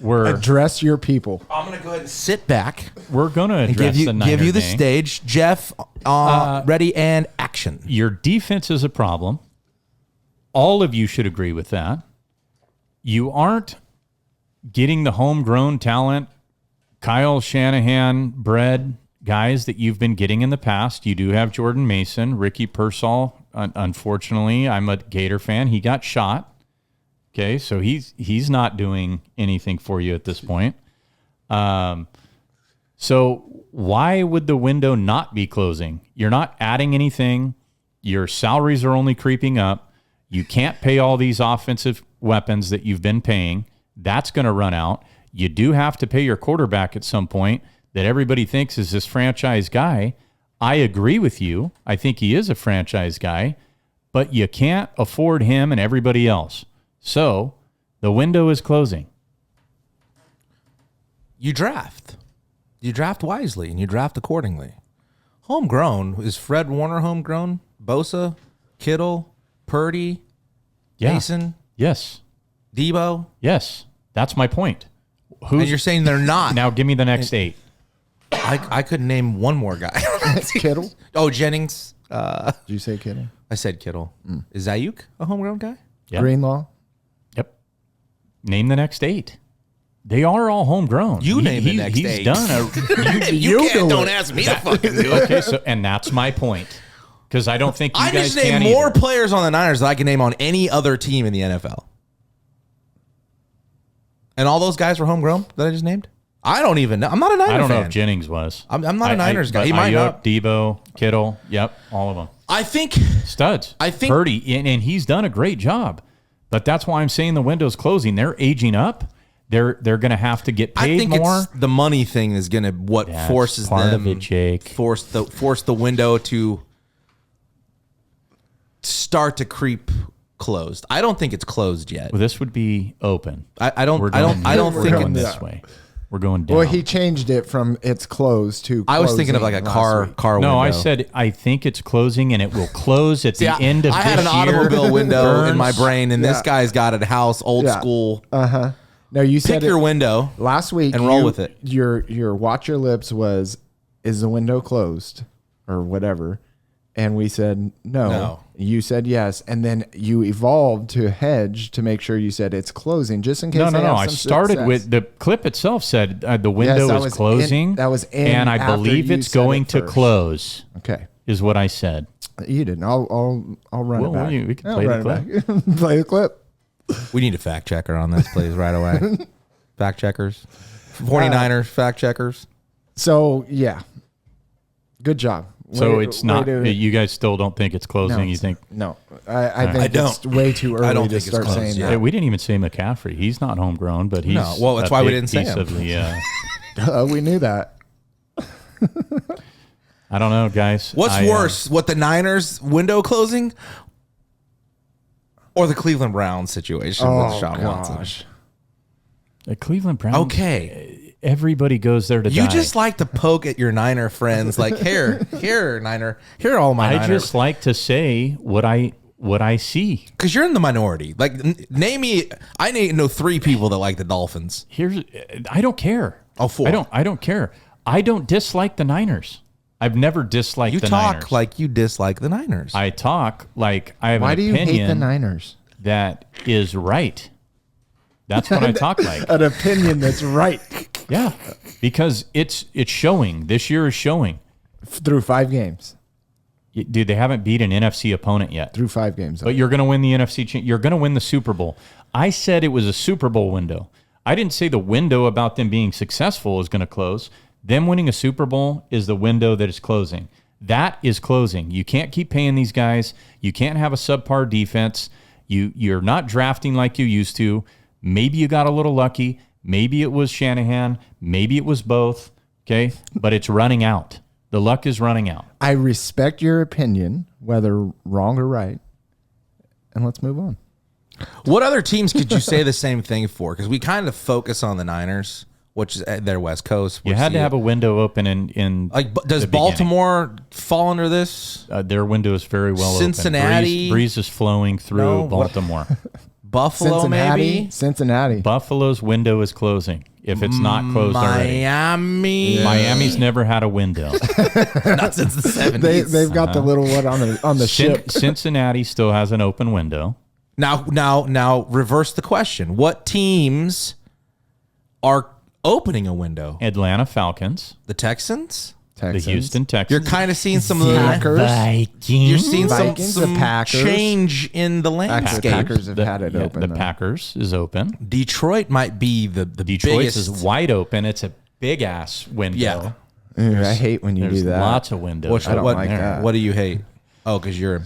Address your people. I'm going to go ahead and sit back. We're going to address the Niner give you the gang. stage. Jeff, ready and action. Your defense is a problem. All of you should agree with that. You aren't getting the homegrown talent, Kyle Shanahan bred guys that you've been getting in the past. You do have Jordan Mason, Ricky Pearsall. Unfortunately, I'm a Gator fan. He got shot. Okay, so he's not doing anything for you at this point. So why would the window not be closing? You're not adding anything. Your salaries are only creeping up. You can't pay all these offensive weapons that you've been paying. That's going to run out. You do have to pay your quarterback at some point that everybody thinks is this franchise guy. I agree with you. I think he is a franchise guy, but you can't afford him and everybody else. So the window is closing. You draft. You draft wisely, and you draft accordingly. Homegrown. Is Fred Warner homegrown? Bosa? Kittle? Purdy? Yeah. Mason? Yes. Debo? Yes. That's my point. And you're saying they're not. Now give me the next 8. I could name one more guy. Kittle? Oh, Jennings. Did you say Kittle? I said Kittle. Is Ayuk a homegrown guy? Yep. Greenlaw? Yep. Name the next 8. They are all homegrown. You name the next 8. He's done a. Don't ask me to fucking do it. Okay, so and that's my point, because I don't think you I guys just named can more either. players on the Niners than I can name on any other team in the NFL. And all those guys were homegrown that I just named? I don't even know. I'm not a Niner fan. I don't know if Jennings was. I'm not a Niners guy. But He might Ayuk, not. Debo, Kittle, yep, all of them. I think Studs. I think- Purdy, and he's done a great job. But that's why I'm saying the window's closing. They're aging up. They're going to have to get paid more. it's the money thing is going to That's forces part them of it, Jake. force the window to start to creep closed. I don't think it's closed yet. Well, this would be open. I don't We're think going it's this way. We're going down. Well, he changed it from it's closed to I was thinking of like a closing car last week. window. No, I said I think it's closing, and it will close at the end of I this had an year. automobile window in my Burns. brain, and this guy's got a house, old Yeah. school. No, you said Pick your it window. last week and roll with it. Your watch your lips was, is the window closed or whatever? And we said no. No. You said yes, and then you evolved to hedge to make sure you said it's closing, just in case. No. I started with the clip itself said the window that is was closing. that was in and I after believe you it's said going it to first. close. Okay, Is what I said. you didn't. I'll run Well, it back. we can I'll play the run it back. Play the clip. We need a fact checker on this, please, right away. Fact checkers. 49ers, fact checkers. So yeah, good job. So Way- it's not. way to- You guys still don't think it's closing. No, you think? No, I think I don't. it's way too early don't to think it's start closed saying yet. Hey, that. we didn't even say McCaffrey. He's not homegrown, but he's No, well, that's a why we big didn't say piece him. of the. We knew that. I don't know, guys. What's worse, what the Niners window closing, or the Cleveland Browns situation with Sean Watson? The Cleveland Browns. Okay. Everybody goes there to You die. just like to poke at your Niner friends, like here, Niner, here are all my I Niners. just like to say what I see. Because you're in the minority. Like, name me. I know 3 people that like the Dolphins. I don't care. Oh, 4. I don't care. I don't dislike the Niners. I've never disliked You the talk Niners. like you dislike the Niners. I talk like I have Why an do you hate the opinion Niners? that is right. That's what I talk like. An opinion that's right Yeah, because it's showing. This year is showing. through 5 games. Dude, they haven't beat an NFC opponent yet. Through 5 games. But you're going to win the NFC. You're going to win the Super Bowl. I said it was a Super Bowl window. I didn't say the window about them being successful is going to close. Them winning a Super Bowl is the window that is closing. That is closing. You can't keep paying these guys. You can't have a subpar defense. You're not drafting like you used to. Maybe you got a little lucky. Maybe it was Shanahan. Maybe it was both. Okay, but it's running out. The luck is running out. I respect your opinion, whether wrong or right. And let's move on. What other teams could you say the same thing for? Because we kind of focus on the Niners, which is their West Coast. You had to have a window open in like. Does Baltimore fall under this? Their window is very well Cincinnati? open. Breeze is flowing through No, Baltimore. Buffalo, maybe. Cincinnati. Buffalo's window is closing. If it's not closed already. Miami. Miami's never had a window. Not since the 70s. They've got the little one on the ship. Cincinnati still has an open window. Now, reverse the question. What teams are opening a window? Atlanta Falcons, The Texans? Texans. the Houston Texans. You're kind of seeing some of the Packers. You're seeing Vikings, some the Packers. change in the Actually, landscape. Packers have had it open. The though. Packers is open. Detroit might be the Detroit's biggest. is wide open. It's a big ass window. Yeah. Ooh, I hate when you There's do that. lots of windows. I don't what, like that. What do you hate? Oh, because you're.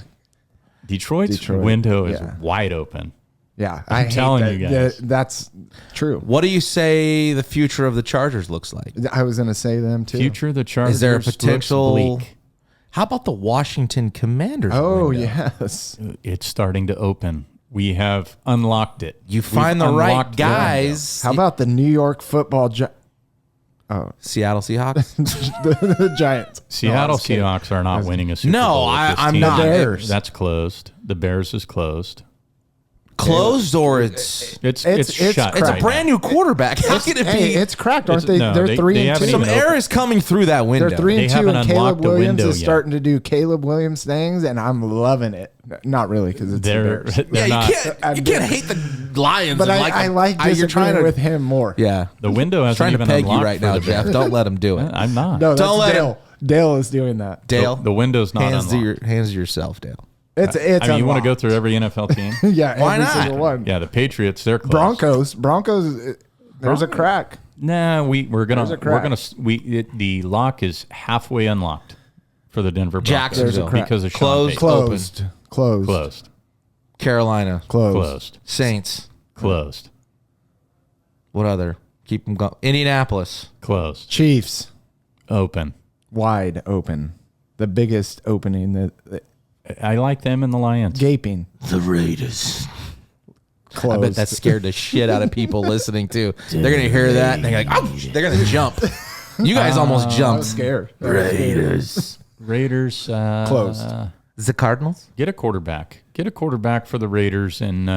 Detroit's Detroit, window is yeah. wide open. Yeah, I'm telling you guys. that's true. What do you say the future of the Chargers looks like? I was going to say them too. Future of the Chargers. Is there a looks potential? bleak. How about the Washington Commanders? Oh window? yes. It's starting to open. We have unlocked it. You We've find the right unlocked the window. guys. How about the New York Football Seattle Seahawks? the Giants? Seattle No, I was kidding. Seahawks are not winning a Super No, Bowl. with this I'm team. not. The Bears. That's closed. The Bears is closed. Closed or it's It's It's shut. it's cracked. a brand new quarterback. How can it Hey, be? it's cracked, aren't they? No, They're they 3 and haven't 2. Some even air opened. is coming through that window. They're 3 and They 2, haven't and unlocked Caleb the Williams window is yet. starting to do Caleb Williams things, and I'm loving it. Not really, because it's the They're, Bears. they're Yeah, not. you can't hate the Lions. But and I like you're disagreeing trying to with him more. Yeah, The window hasn't trying to even peg you unlocked right for now, the Jeff. Bears. Don't let him do it. I'm not. No, that's Don't let Dale. Dale is doing that. Dale, The window's not hands to unlocked. hands to yourself, Dale. It's I mean, you want to go unlocked. through every NFL team? Yeah, Why every not? single one. Yeah, the Patriots, they're closed. Broncos. There's a crack. Nah, we're There's a crack. the lock is halfway unlocked for the Denver Broncos. Jacksonville. There's a crack. because of Sean Closed. Payton. Closed. Closed. Carolina, Closed. Saints. Closed. What other? Keep them going. Indianapolis. Closed. Chiefs Open. wide open. The biggest opening. The I like them and the Lions. gaping. The Raiders. Closed. I bet that scared the shit out of people listening too. They're gonna hear that and they're like, oh, they're gonna jump. You guys almost I jumped. was scared. Raiders. Raiders Closed. The Cardinals. Get a quarterback. Get a quarterback for the Raiders, and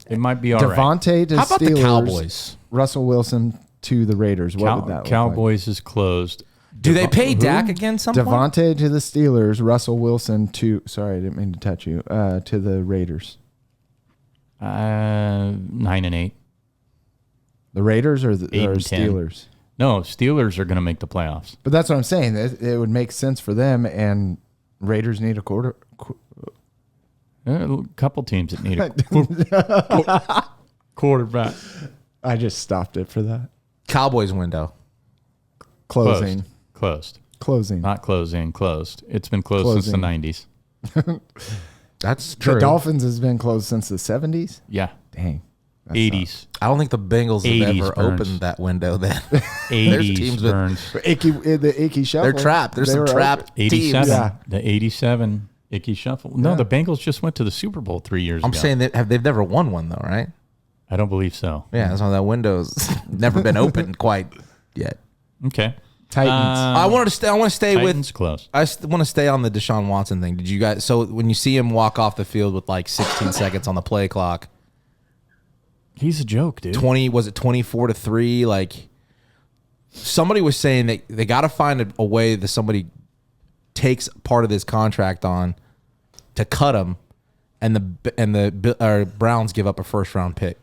it might be all right. Devontae to How about Steelers. the Cowboys? Russell Wilson to the Raiders. What would that look Cowboys is closed. Do they pay Dak again? Some like? point? Devontae to the Steelers. Russell Wilson to. Sorry, I didn't mean to touch you. To the Raiders. 9-8. The Raiders or the 8 or and 10. Steelers. No, Steelers are going to make the playoffs. But that's what I'm saying. It would make sense for them, and Raiders need a quarter. A couple teams that need a quarterback. I just stopped it for that. Cowboys window. Closing. Closed. Closing. Not closing. Closed. It's been closed since the 90s. That's true. The Dolphins has been closed since the 70s. Yeah. Dang. That 80s. I don't think the Bengals have 80s ever Burns. opened that window. Then 80s teams with- Burns. sucks. The Icky Shuffle. they're trapped. There's They some were trapped open. 87. teams. Yeah. The 87 Icky Shuffle. No, Yeah. the Bengals just went to the Super Bowl 3 years I'm ago. saying that they've never won one though, right? I don't believe so. Yeah, that's why that window's never been opened quite yet. Okay. Titans. I want to stay Titans with. closed. I want to stay on the Deshaun Watson thing. Did you guys? So when you see him walk off the field with like 16 seconds on the play clock, He's a joke, dude. 24-3. Like somebody was saying that they got to find a way that somebody takes part of this contract on to cut him, and the Browns give up a first round pick.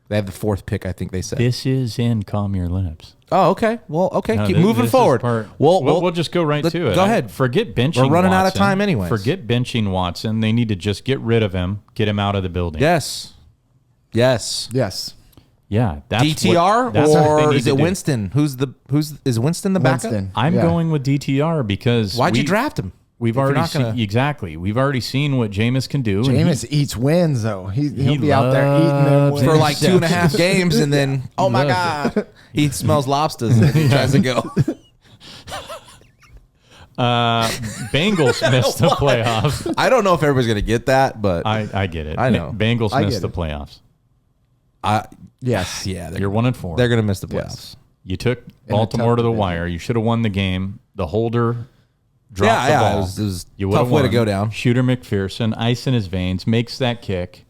They have the 4th pick, I think they said. This is in Calm Your Lips. Oh, okay. Well, okay. No, Keep this moving is forward. part- Well, we'll just go right to it. Go ahead. Forget benching. We're running out of Watson. time anyways. Forget benching Watson. They need to just get rid of him, get him out of the building. Yes. yes. Yeah. That's DTR that's what they or need is to it do. Winston? Is Winston the backup? Winston. I'm Yeah. going with DTR because Why'd you draft him? We've If you're already not seen gonna- exactly. We've already seen what Jameis can do. and Jameis eats wins, though. He'll He be out there eating them loves wins. For like 2.5 games, and then oh my loves god, he smells lobsters and he tries to go. Bengals missed the playoffs. I don't know if everybody's gonna get that, but I get it. I know. Bengals I missed get the it. playoffs. Yes. yeah, You're 1-4. they're gonna miss the playoffs. Yes. You took a Baltimore tough to the division. wire. You should have won the game. The holder dropped the ball. It was You tough would've way to won. go down. Shooter McPherson, ice in his veins, makes that kick.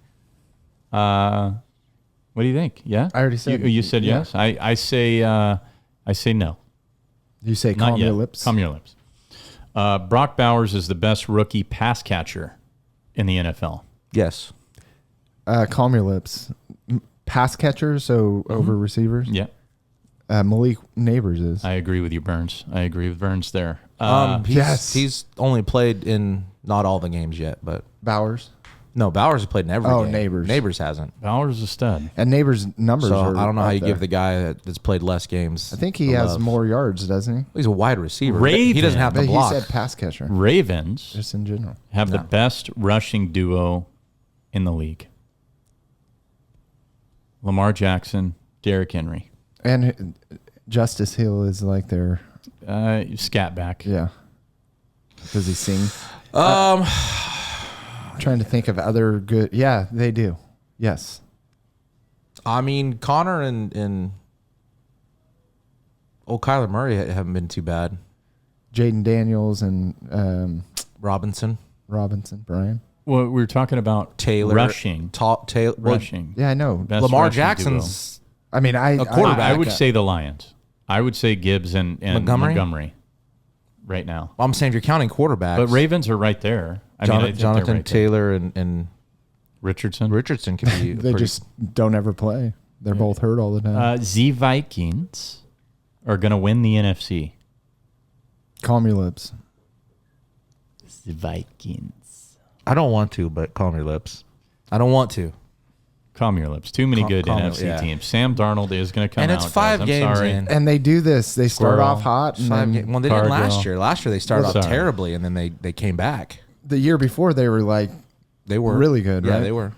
What do you think? Yeah, I already said You said yeah. yes. I say no. You say Not calm yet. your lips. Calm your lips. Brock Bowers is the best rookie pass catcher in the NFL. Yes. Calm your lips. Pass catchers, so over receivers. Yeah, Malik Neighbors is. I agree with you, Burns. I agree with Burns there. Yes. He's only played in not all the games yet, but Bowers. no, Bowers has played in every Oh, game. Neighbors. Neighbors hasn't. Bowers is a stud. And Neighbors' numbers So are I don't know how up you there. give the guy that's played less games. I think he the has love. more yards, doesn't he? He's a wide receiver. Raven. He doesn't have to But he block. said pass catcher, Ravens just in general. have the best rushing duo in the league. Lamar Jackson, Derrick Henry. And Justice Hill is like their, Scat back. yeah. Does he sing? I'm trying to think of other good. Yeah, they do. Yes. I mean, Connor and Kyler Murray haven't been too bad. Jaden Daniels and Robinson, Brian. Well, we were talking about Taylor, rushing. Taylor, Rushing. Yeah, I know. Best Lamar rushing Jackson's. I mean, A quarterback. I would say the Lions. I would say Gibbs and Montgomery right now. I'm saying if you're counting quarterbacks, But Ravens are right there. I think they're Jonathan right there. Taylor and Richardson. Richardson can be. they just don't ever play. They're both hurt all the time. The Vikings are going to win the NFC. Calm your lips. The Vikings. I don't want to, but calm your lips. I don't want to. Calm your lips. Too many good calm- NFC yeah. teams. Sam Darnold is going to come And out. it's 5 guys. I'm games sorry. in. And they do this. They start Squirrel. off hot, and then Well, they didn't last Cargill. year. Last year they started Well, off sorry. terribly, and then they came back. the year before they were like, They were Really good, Yeah, right? they were.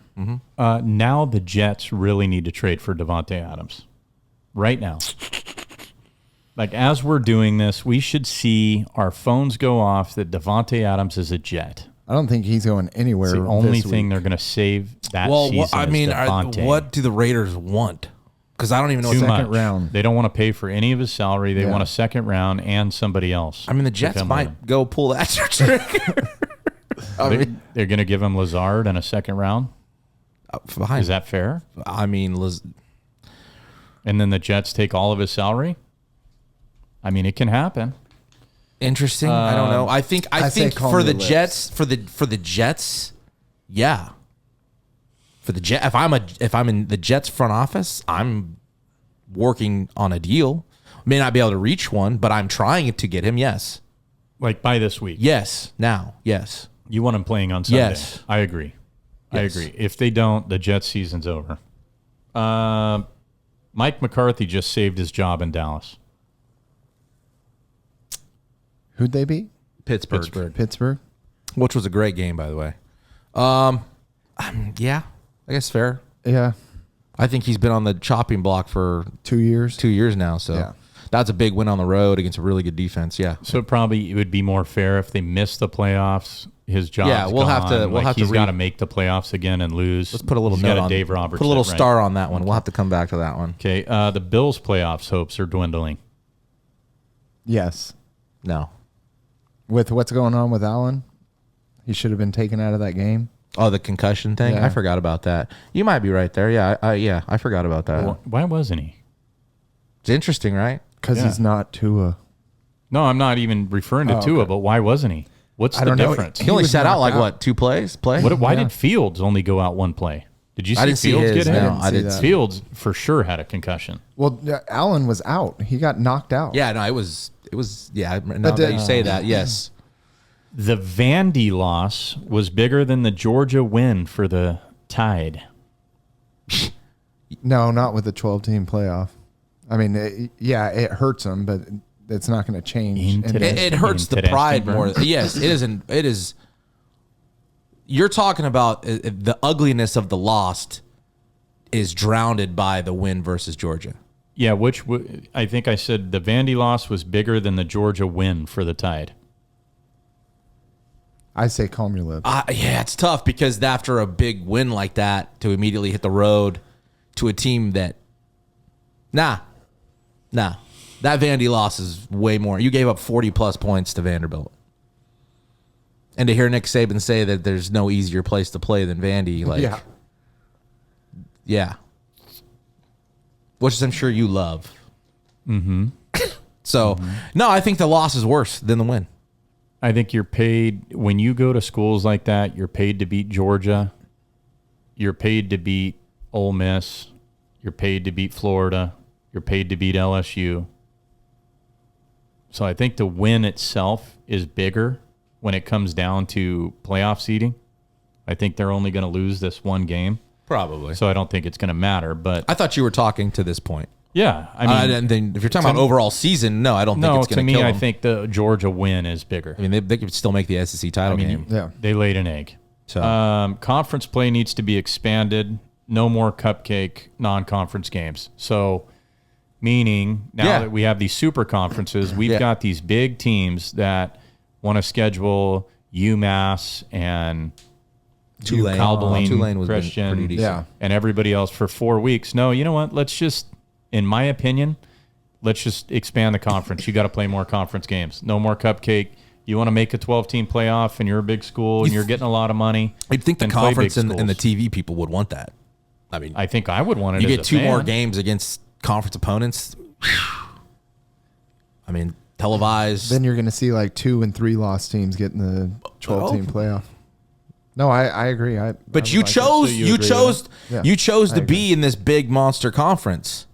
Now the Jets really need to trade for Devontae Adams. Right now. Like, as we're doing this, we should see our phones go off that Devontae Adams is a Jet. I don't think he's going anywhere. It's the only this thing week. they're going to save that Well, season. I is mean, Devontae. what do the Raiders want? Because I don't even know. Too What much. Second round. They don't want to pay for any of his salary. They Yeah. want a second round and somebody else. I mean, the to Jets come might with him. go pull that trigger. They're going to give him Lazard and a second round. Fine. Is that fair? I mean, And then the Jets take all of his salary? I mean, it can happen. interesting. I don't know. I think I say calm for the your lips. Jets, for the Jets, yeah. For the Jet, if I'm in the Jets front office, I'm working on a deal. May not be able to reach one, but I'm trying to get him. Yes. Like by this week. Yes. Now. Yes. You want him playing on Sunday. Yes. I agree. I Yes. agree. If they don't, the Jets season's over. Mike McCarthy just saved his job in Dallas. Who'd they beat? Pittsburgh. Pittsburgh. Which was a great game, by the way. Yeah, I guess fair. Yeah, I think he's been on the chopping block for 2 years. 2 years now, so Yeah. that's a big win on the road against a really good defense. Yeah, So probably it would be more fair if they miss the playoffs. His job's Yeah, we'll have to- gone. we'll have to he's re- got to make the playoffs again and lose. let's put a little He's note got a on Dave Roberts. Put a little right? star on that one. We'll have to come back to that one. Okay. The Bills' playoffs hopes are dwindling. Yes, No. with what's going on with Allen, he should have been taken out of that game. Oh, the concussion thing. Yeah. I forgot about that. You might be right there. Yeah, I forgot about that. Why wasn't he? It's interesting, right? Because Yeah. he's not Tua. No, I'm not even referring to Oh, Tua, okay. but why wasn't he? What's I the don't know. difference? He only was sat out knocked like out. what, 2 plays? Play? Why Yeah. did Fields only go out one play? Did you see I didn't see Fields his. get hit? No, didn't I see didn't that. see. Fields for sure had a concussion. Well, Allen was out. He got knocked out. Yeah, no, it was. Yeah. Now But that you say that, yes. The Vandy loss was bigger than the Georgia win for the Tide. No, not with the 12-team playoff. I mean, it hurts him, but it's not going to change. Interesting. It hurts the Interesting, pride more. Burns. Yes, it isn't. It is. You're talking about the ugliness of the lost is drowned by the win versus Georgia. Yeah, I think I said the Vandy loss was bigger than the Georgia win for the Tide. I say calm your lips. Yeah, it's tough because after a big win like that, to immediately hit the road to a team that, nah, that Vandy loss is way more. You gave up 40-plus points to Vanderbilt. And to hear Nick Saban say that there's no easier place to play than Vandy, like, yeah. Which I'm sure you love. Mm-hmm. So, no, I think the loss is worse than the win. I think you're paid, when you go to schools like that, you're paid to beat Georgia. You're paid to beat Ole Miss. You're paid to beat Florida. You're paid to beat LSU. So I think the win itself is bigger when it comes down to playoff seeding. I think they're only going to lose this one game. Probably. So I don't think it's going to matter. But I thought you were talking to this point. yeah, I mean, And then if you're talking about overall season, no, I don't think no, it's to going to me, kill I them. think the Georgia win is bigger. I mean, they could still make the SEC title game. Yeah. They laid an egg. So Conference play needs to be expanded. No more cupcake non-conference games. So, meaning now that we have these super conferences, we've got these big teams that want to schedule UMass and Tulane was Christian, pretty decent. Yeah. and everybody else for 4 weeks. No, you know what? Let's just, in my opinion, let's just expand the conference. You got to play more conference games. No more cupcake. You want to make a 12-team playoff, and you're a big school, and you're getting a lot of money. You'd think the then play conference big and the schools. TV people would want that. I mean, I think I would want it. you as get a two fan. more games against conference opponents. I mean, televised. Then you're going to see like 2 and 3 loss teams getting the 12-team playoff. No, I agree. But you chose you agree with you chose I to agree. be in this big monster conference.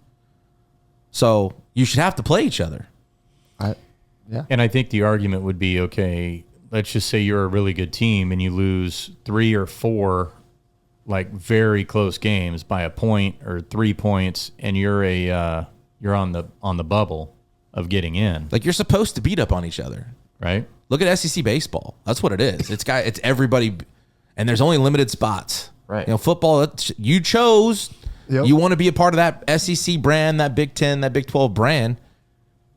So you should have to play each other. And I think the argument would be, okay, let's just say you're a really good team and you lose 3 or 4 like very close games by a point or 3 points, and you're on the bubble of getting in, Like, you're supposed to beat up on each other. right? Look at SEC baseball. That's what it is. It's everybody, and there's only limited spots. Right. You know, football. You chose. Yep. You want to be a part of that SEC brand, that Big 10, that Big 12 brand.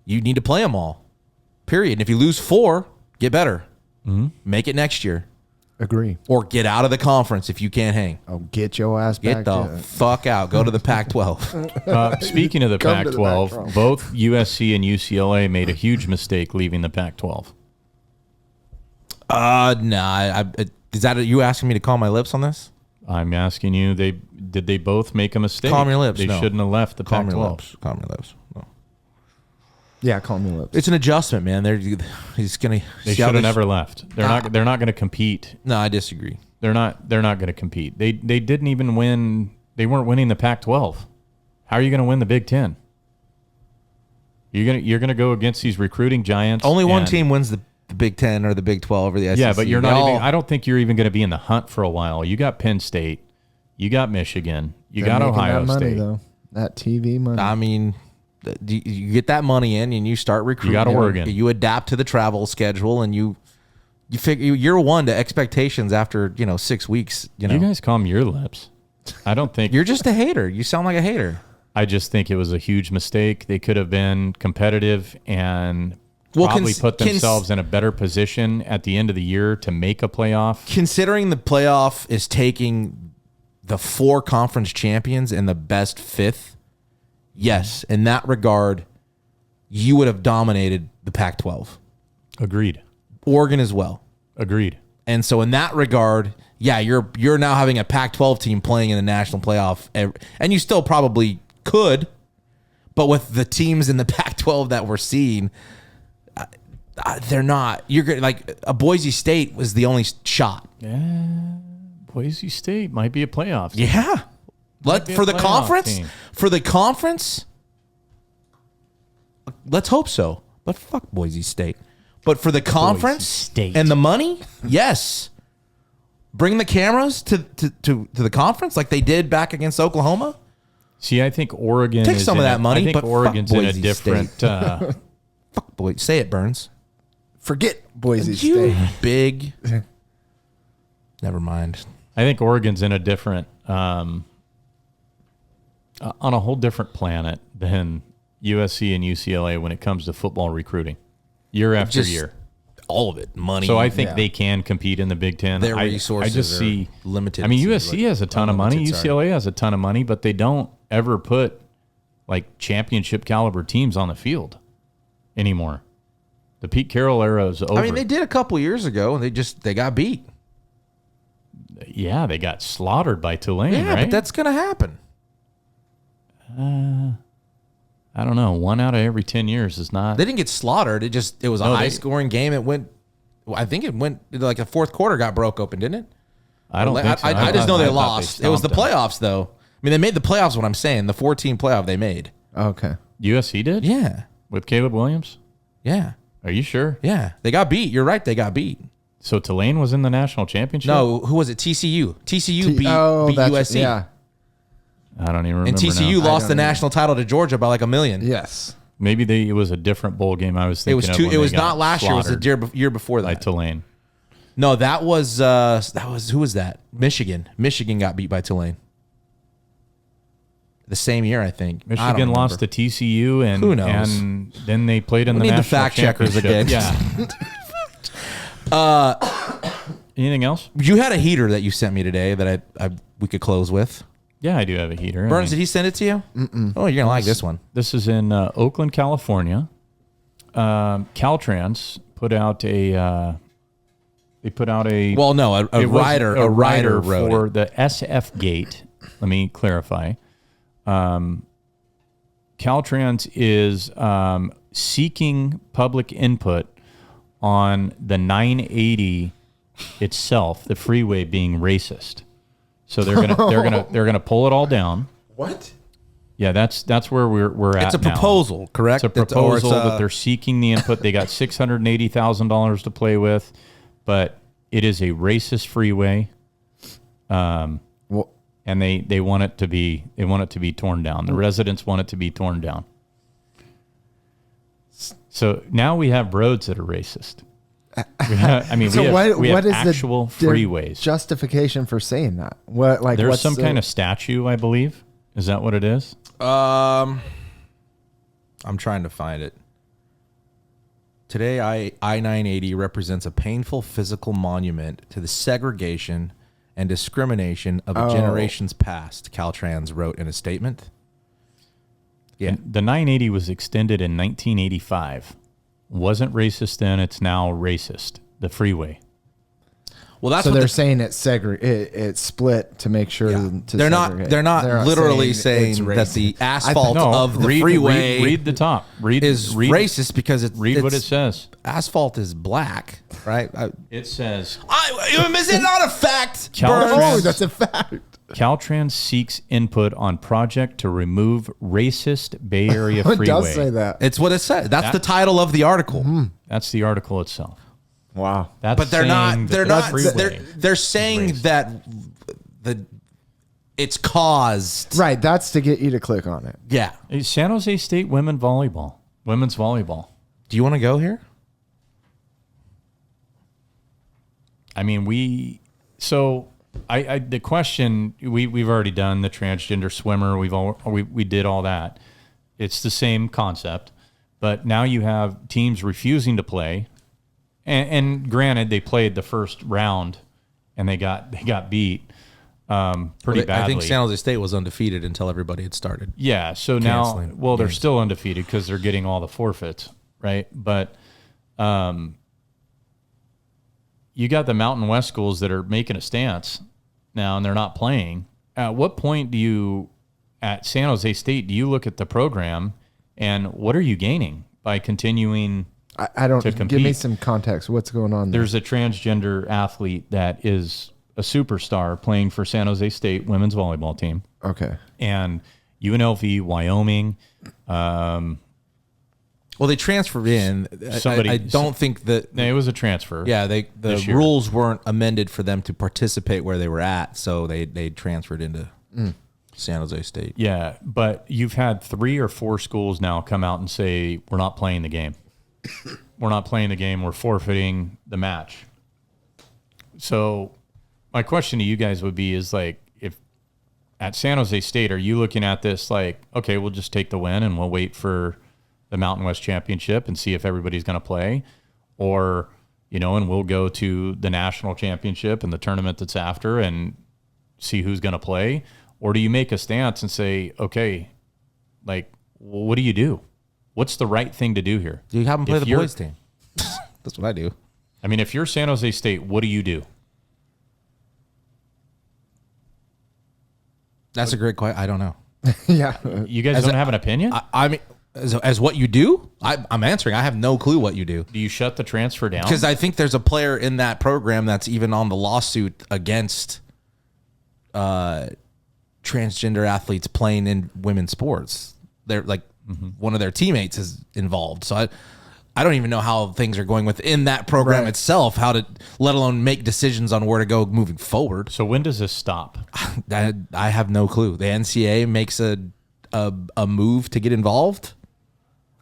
You need to play them all. Period. And if you lose 4, get better. Make it next year, Agree. or get out of the conference if you can't hang. Oh, get your ass Get back. the fuck out. Go to the Pac-12. Speaking of the Come to the Pac-12, Pac-12. both USC and UCLA made a huge mistake leaving the Pac-12. Nah. Is that you asking me to calm my lips on this? I'm asking you, did they both make a mistake? Calm your lips, They no. shouldn't have left the Calm Pac-12. your lips. Calm your lips. No. Yeah, calm your lips. It's an adjustment, man. He's gonna. They see how should have this- never left. They're not going to compete. No, I disagree. They're not going to compete. They didn't even win. They weren't winning the Pac-12. How are you going to win the Big 10? You're going to go against these recruiting giants. Only one and- team wins the Big 10 or the Big 12 or the SEC. Yeah, but you're They not all- even. I don't think you're even going to be in the hunt for a while. You got Penn State. You got Michigan. You They're got making Ohio that money, State. though. That TV money. I mean, you get that money in and you start recruiting. You got Oregon. You adapt to the travel schedule and you figure year one to expectations after 6 weeks. You guys calm your lips. I don't think You're just a hater. You sound like a hater. I just think it was a huge mistake. They could have been competitive and Well, probably put themselves in a better position at the end of the year to make a playoff. Considering the playoff is taking the 4 conference champions and the best 5th, yes, in that regard, you would have dominated the Pac-12. Agreed. Oregon as well. Agreed. And so in that regard, yeah, you're now having a Pac-12 team playing in the national playoff, and you still probably could, but with the teams in the Pac-12 that we're seeing, they're not. You're gonna, like a Boise State was the only shot. Boise State might be a playoff team. Yeah, be a for the playoff conference. team. For the conference, let's hope so. But fuck Boise State. But for the conference State. and the money, yes. Bring the cameras to the conference like they did back against Oklahoma. See, I think Oregon Take is some in of that money, I think but fuck Oregon's in a Boise different. Fuck boy, say it, Burns. Forget Boise You State. big. Never mind. I think Oregon's in a different, on a whole different planet than USC and UCLA when it comes to football recruiting, year after Just year. all of it, money. So I think Yeah. they can compete in the Big Ten. Their I resources just are see limited I mean, to, USC like, has a ton of money. unlimited, sorry. UCLA has a ton of money, but they don't ever put like championship caliber teams on the field anymore. The Pete Carroll era is over. I mean, they did a couple years ago, and they got beat. Yeah, they got slaughtered by Tulane, Yeah, right? but that's gonna happen. I don't know. 1 out of every 10 years is not. They didn't get slaughtered. It was a No, high they- scoring game. It went. I think it went like the fourth quarter got broke open, didn't it? I don't think so. I just know they thought lost. It was the stomped them. playoffs, though. I mean, they made the playoffs. What I'm saying, the 14 playoff they made. Okay. USC did? Yeah, With Caleb Williams? yeah, Are you sure? yeah. They got beat. You're right. They got beat. So Tulane was in the national championship? No, who was it? TCU. TCU beat that's- USC. Yeah. I don't even remember. And TCU now. lost the don't either. national title to Georgia by like $1 million. Yes. Maybe it was a different bowl game I was It thinking was of two. when It they was got not last year. It was the slaughtered year before by that. Tulane. No, that was who was that? Michigan. Michigan got beat by Tulane. The same year, I think. I don't Michigan lost remember. to TCU, and Who knows? And then they played in We the need the national fact checkers championship. Yeah. Anything else? You had a heater that you sent me today that we could close with. Yeah, I do have a heater. Burns, did he send it to you? Mm-mm. Oh, you're gonna like this one. This is in Oakland, California. Caltrans put out a. They put out a. Well, no, a it was writer a writer wrote for it. the SF gate. Let me clarify. Caltrans is seeking public input on the 980 itself, the freeway being racist. So they're gonna pull it all down. What? Yeah, that's where we're at. It's a now. proposal, correct? It's a proposal that they're seeking the input. They got $680,000 to play with, but it is a racist freeway, Well, and they want it to be torn down. The residents want it to be torn down. So now we have roads that are racist. We have what is actual the freeways. justification for saying that? What like There's what's some the- kind of statue, I believe. Is that what it is? I'm trying to find it. Today, I-980 represents a painful physical monument to the segregation and discrimination of the generations past, Caltrans wrote in a statement. Yeah. And the 980 was extended in 1985. Wasn't racist then. It's now racist. The freeway. Well, that's So what they're saying it's it's split to make sure to they're not. segregate. They're not literally saying it's that the racist. asphalt No, of the read, freeway Read the top. Read is read, racist because Read what it it's says. asphalt is black, right? It says Is it not a fact? Caltrans- Burns? Oh, that's a fact. Caltrans seeks input on project to remove racist Bay Area It freeway. does say that. It's what it says. That's the title of the article. That's the article itself. Wow. That's But they're saying not. that They're the not. freeway They're saying racist. that it's caused. Right, that's to get you to click on it. Yeah. Hey, San Jose State women's volleyball. Do you want to go here? I mean, the question we've already done the transgender swimmer. We did all that. It's the same concept, but now you have teams refusing to play. And granted, they played the first round, and they got beat pretty badly. I think San Jose State was undefeated until everybody had started. Yeah. So now, Canceling they're games. still undefeated because they're getting all the forfeits, right? But you got the Mountain West schools that are making a stance now, and they're not playing. At what point at San Jose State, do you look at the program, and what are you gaining by continuing? I don't To give me compete. some context. What's going on there? There's a transgender athlete that is a superstar playing for San Jose State women's volleyball team, Okay. and UNLV, Wyoming. Well, they transferred in. I don't think that. It was a transfer. Yeah, the this year. rules weren't amended for them to participate where they were at, so they transferred into San Jose State. Yeah, but you've had 3 or 4 schools now come out and say, we're not playing the game. We're not playing the game. We're forfeiting the match. So my question to you guys would be is like, if at San Jose State, are you looking at this like, okay, we'll just take the win and we'll wait for the Mountain West Championship and see if everybody's going to play? Or and we'll go to the national championship and the tournament that's after and see who's going to play? Or do you make a stance and say, okay, like, what do you do? What's the right thing to do here? Do you have them play If the you're- boys team? That's what I do. I mean, if you're San Jose State, what do you do? That's a great question. I don't know. Yeah. You guys don't have an opinion? I mean, as what you do, I'm answering. I have no clue what you do. Do you shut the transfer down? Because I think there's a player in that program that's even on the lawsuit against transgender athletes playing in women's sports. They're like one of their teammates is involved. So I don't even know how things are going within that program itself, how to, let alone make decisions on where to go moving forward. So when does this stop? I have no clue. The NCAA makes a move to get involved,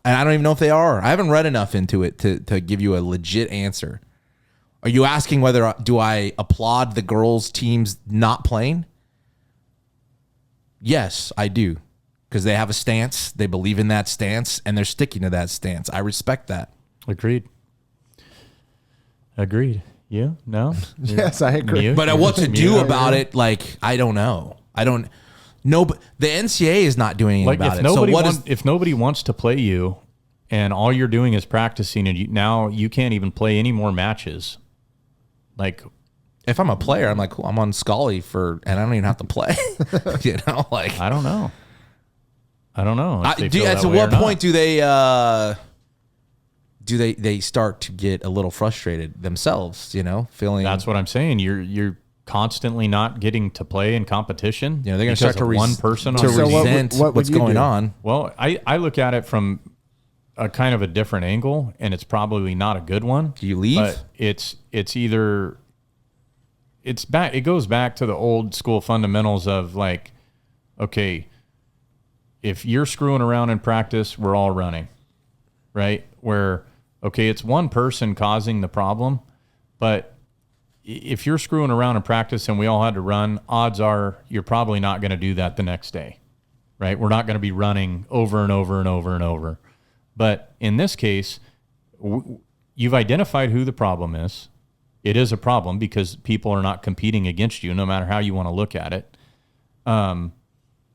and I don't even know if they are. I haven't read enough into it to give you a legit answer. Are you asking whether do I applaud the girls' teams not playing? Yes, I do. Because they have a stance, they believe in that stance, and they're sticking to that stance. I respect that. Agreed. You? No? Yes, I agree. You? But what to do about it, like, I don't know. I don't know. But the NCAA is not doing anything about it. If nobody wants to play you and all you're doing is practicing and now you can't even play any more matches, like, if I'm a player, I'm like, cool, I'm on Scully and I don't even have to play. Like, I don't know. If they feel that at way what or not. point do they start to get a little frustrated themselves? Feeling That's what I'm saying. You're constantly not getting to play in competition. they're going to because start to of one person to on your team. resent what would what's you going do? on. Well, I look at it from a kind of a different angle, and it's probably not a good one. Do you leave? But it's either it's back. It goes back to the old school fundamentals of like, okay, if you're screwing around in practice, we're all running, right? Where, okay, it's one person causing the problem, but if you're screwing around in practice and we all had to run, odds are you're probably not going to do that the next day, right? We're not going to be running over and over and over and over. But in this case, you've identified who the problem is. It is a problem because people are not competing against you, no matter how you want to look at it.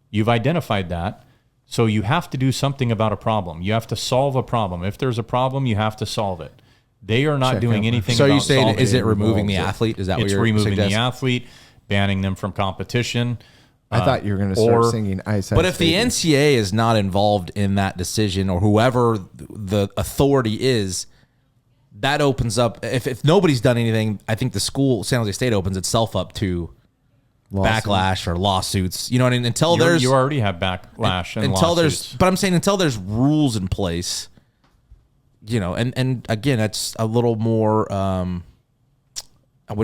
You've identified that. So you have to do something about a problem. You have to solve a problem. If there's a problem, you have to solve it. They are not doing anything So about you saying, solving is it it. removing the athlete? Is that what It's you're removing suggesting? the athlete, banning them from competition. I thought you were going to start or- singing I Said But if the Baby. NCAA is not involved in that decision, or whoever the authority is, that opens up. If nobody's done anything, I think the school, San Jose State, opens itself up to backlash or lawsuits. You know what I mean? Until there's You already have backlash and until lawsuits. there's, but I'm saying until there's rules in place, and again, it's a little more.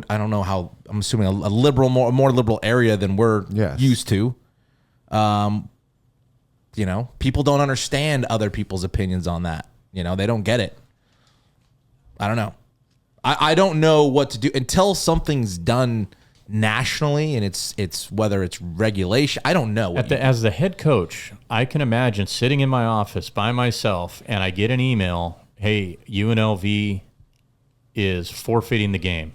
I don't know how. I'm assuming a liberal, more liberal area than we're Yes. used to. People don't understand other people's opinions on that. They don't get it. I don't know. I don't know what to do until something's done nationally, and it's whether it's regulation. I don't know. As the head coach, I can imagine sitting in my office by myself and I get an email, hey, UNLV is forfeiting the game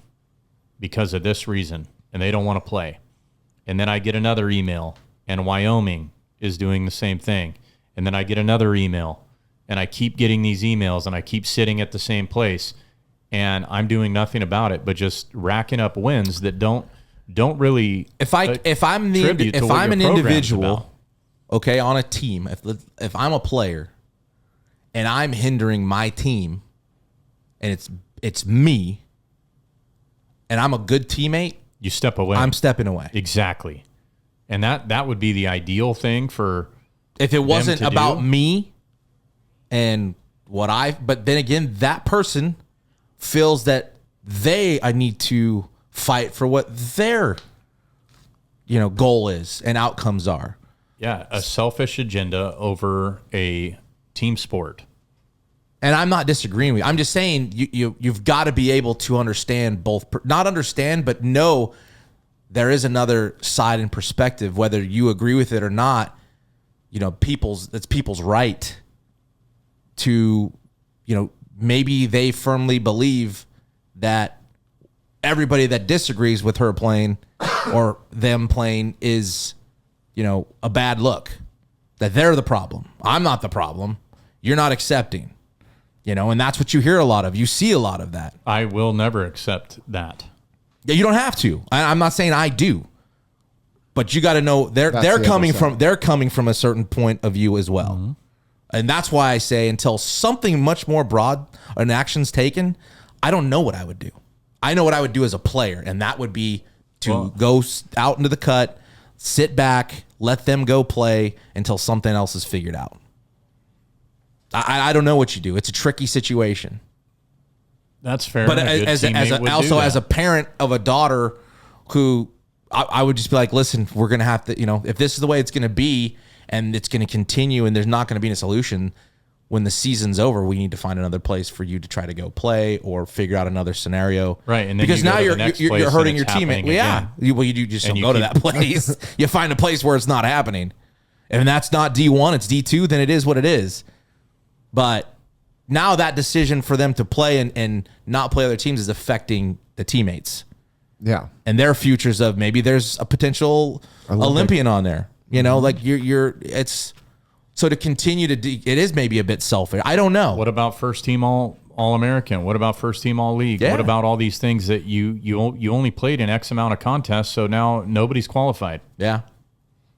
because of this reason, and they don't want to play. And then I get another email, and Wyoming is doing the same thing. And then I get another email, and I keep getting these emails, and I keep sitting at the same place, and I'm doing nothing about it, but just racking up wins that don't really. if I'm an individual, okay, on a team, if I'm a player, and I'm hindering my team, and it's me, and I'm a good teammate, You step away. I'm stepping away. Exactly. And that would be the ideal thing for If it wasn't to about do. me and but then again, that person feels that I need to fight for what their, goal is and outcomes are. Yeah, a selfish agenda over a team sport. And I'm not disagreeing with you. I'm just saying you've got to be able to understand both, not understand, but know there is another side and perspective, whether you agree with it or not. It's people's right to, maybe they firmly believe that everybody that disagrees with her playing or them playing is, a bad look. That they're the problem. I'm not the problem. You're not accepting. And that's what you hear a lot of. You see a lot of that. I will never accept that. Yeah, you don't have to. I'm not saying I do. But you got to know they're coming from a certain point of view as well. Mm-hmm. And that's why I say until something much more broad an action's taken, I don't know what I would do. I know what I would do as a player, and that would be to go out into the cut, sit back, let them go play until something else is figured out. I don't know what you do. It's a tricky situation. That's fair. But as a parent of a daughter who I would just be like, listen, we're going to have to, if this is the way it's going to be and it's going to continue and there's not going to be a solution, when the season's over, we need to find another place for you to try to go play or figure out another scenario. Right. And then because now you're hurting your teammate. Yeah. You just don't go to that place. You find a place where it's not happening. And that's not D1, it's D2, then it is what it is. But now that decision for them to play and not play other teams is affecting the teammates. Yeah. And their futures of maybe there's a potential Olympian on there. Like it's so to continue to it is maybe a bit selfish. I don't know. What about first team All-American? What about first team All-League? Yeah. What about all these things that you only played in X amount of contests, so now nobody's qualified? Yeah.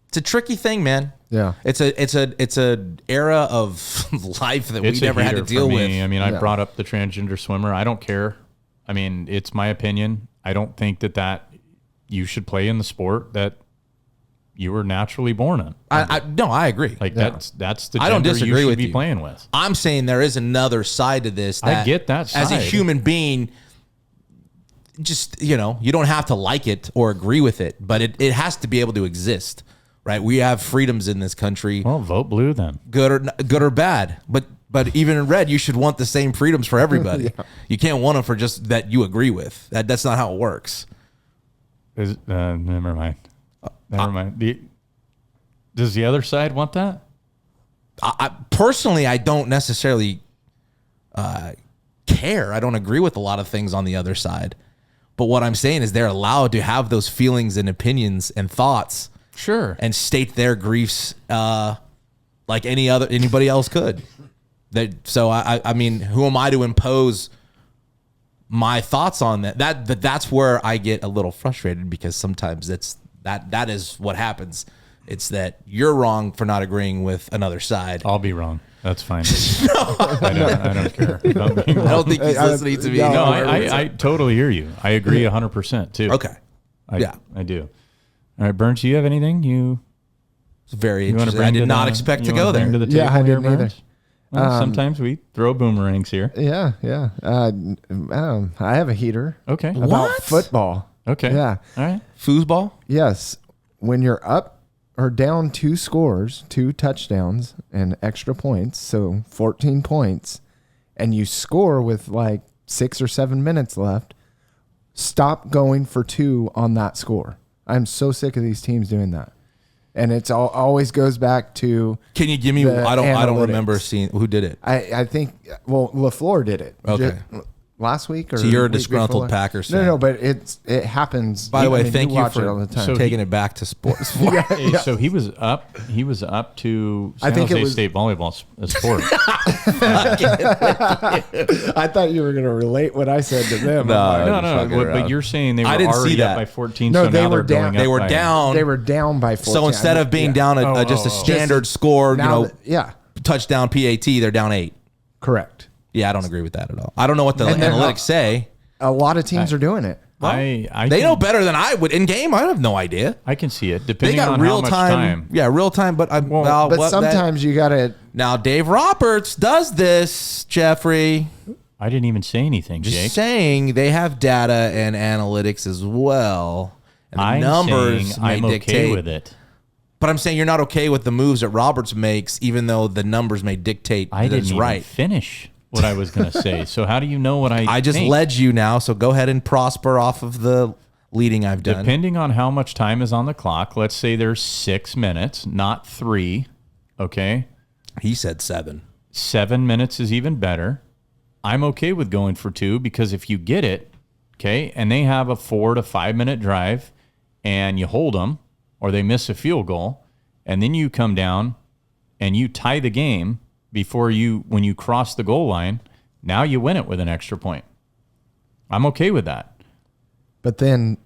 It's a tricky thing, man. Yeah. It's a era of life that we never had to deal with. I mean, I brought up the transgender swimmer. I don't care. I mean, it's my opinion. I don't think that you should play in the sport that you were naturally born in. I agree. Like that's the gender I don't disagree you should with be you. playing with. I'm saying there is another side to this. That I get that side. As a human being, just, you don't have to like it or agree with it, but it has to be able to exist, right? We have freedoms in this country. Well, vote blue then. Good or bad. But even in red, you should want the same freedoms for everybody. Yeah. You can't want them for just that you agree with. That's not how it works. Never mind. Never mind. Does the other side want that? Personally, I don't necessarily care. I don't agree with a lot of things on the other side. But what I'm saying is they're allowed to have those feelings and opinions and thoughts. Sure. And state their griefs like anybody else could. So I mean, who am I to impose my thoughts on that? That's where I get a little frustrated, because sometimes that is what happens. It's that you're wrong for not agreeing with another side. I'll be wrong. That's fine. I don't care. I don't think he's listening to me. No, I totally hear you. I agree 100% too. Okay. I do. All right, Burns, do you have anything? It's very interesting. I did not expect to go there. Yeah, I didn't either. Well, sometimes we throw boomerangs here. Yeah. I have a heater. Okay. About football. Okay. Yeah. All right. Foosball? Yes. When you're up or down 2 scores, 2 touchdowns and extra points, so 14 points, and you score with like 6 or 7 minutes left, stop going for 2 on that score. I'm so sick of these teams doing that. And it's always goes back to. Can you give me? I don't remember seeing who did it. I think LaFleur did it. Okay. Last week or so you're a disgruntled Packers fan. No, but it happens. By the way, thank you for all the time. taking it back to sports. Yeah. So he was up. He was up to San I think Jose it was State volleyball sport. I thought you were going to relate what I said to them. No. But you're saying they were already up by 14. No, so they now were they're down. going up They were down by 14. So instead of being down just a standard score, touchdown PAT, they're down 8. Correct. Yeah, I don't agree with that at all. I don't know what the analytics say. A lot of teams are doing it. They know better than I would in game. I have no idea. I can see it. They Depending got on real how much time. Yeah, real time. But sometimes you got to. Now, Dave Roberts does this, Jeffrey. I didn't even say anything, Just Jake. saying they have data and analytics as well. And the numbers may dictate. Okay with it. But I'm saying you're not okay with the moves that Roberts makes, even though the numbers may dictate I that it's didn't right. even finish what I was going to say. So how do you know what I just think? led you now, so go ahead and prosper off of the leading I've done. Depending on how much time is on the clock, let's say there's 6 minutes, not 3. Okay. He said 7. 7 minutes is even better. I'm okay with going for 2 because if you get it, okay, and they have a 4 to 5 minute drive and you hold them or they miss a field goal and then you come down and you tie the game when you cross the goal line, now you win it with an extra point. I'm okay with that. But then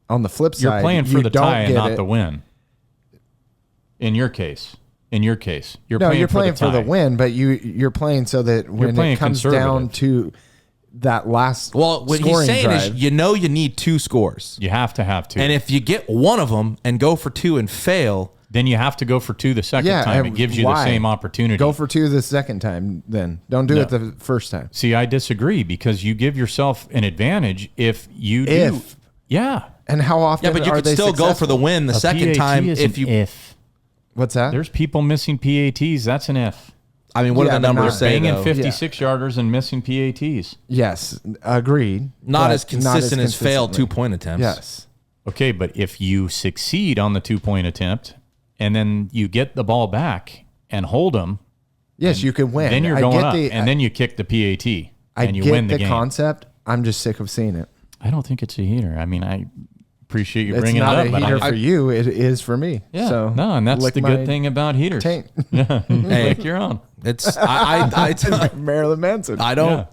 on the flip side, You're playing for the tie and not it. the win. In your case, you're No, playing you're playing for the tie. win, but you're playing so that when playing it comes down to that last Well, what he's scoring saying drive, is, you know, you need 2 scores. You have to have 2. And if you get one of them and go for 2 and fail, then you have to go for 2 the second time. It gives you the why? same opportunity. Go for 2 the second time. Then don't do No. it the first time. See, I disagree because you give yourself an advantage if you do. If. Yeah. And how often? yeah, but you are could they still go for the successful? win the A second PAT time is if an you. if. What's that? There's people missing PATs. That's an if. I mean, what Yeah, do the but numbers not- say Banging though? 56 yarders and missing PATs. Yes, agreed. Not but as consistent as failed consistently. 2-point attempts. Yes. Okay, but if you succeed on the 2-point attempt and then you get the ball back and hold them, Yes, you could win. then you're I going get up, the, and then you kick the PAT I and you get win the the game. concept. I'm just sick of seeing it. I don't think it's a heater. I mean, I appreciate you It's bringing not it up. a but heater I- for you. It is for me. Yeah, So no, and that's lick the my good thing about heaters. taint. Yeah, Hey. like your own. It's Marilyn Manson. I don't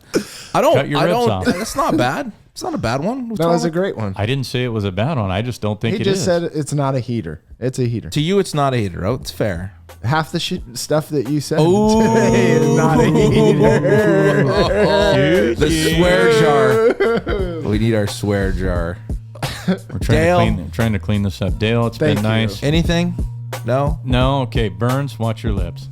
Cut your I ribs don't. off. That's not bad. It's not a bad one. What's That wrong was a with- great one. I didn't say it was a bad one. I just don't think He it just is. said it's not a heater. It's a heater. To you, it's not a heater. Oh, it's fair. Half the stuff that you said Ooh. today is not a heater. The swear jar. We need our swear jar. We're Dale. trying to clean this up. Dale, it's Thank been you. nice. Anything? No. No, okay. Burns, watch your lips.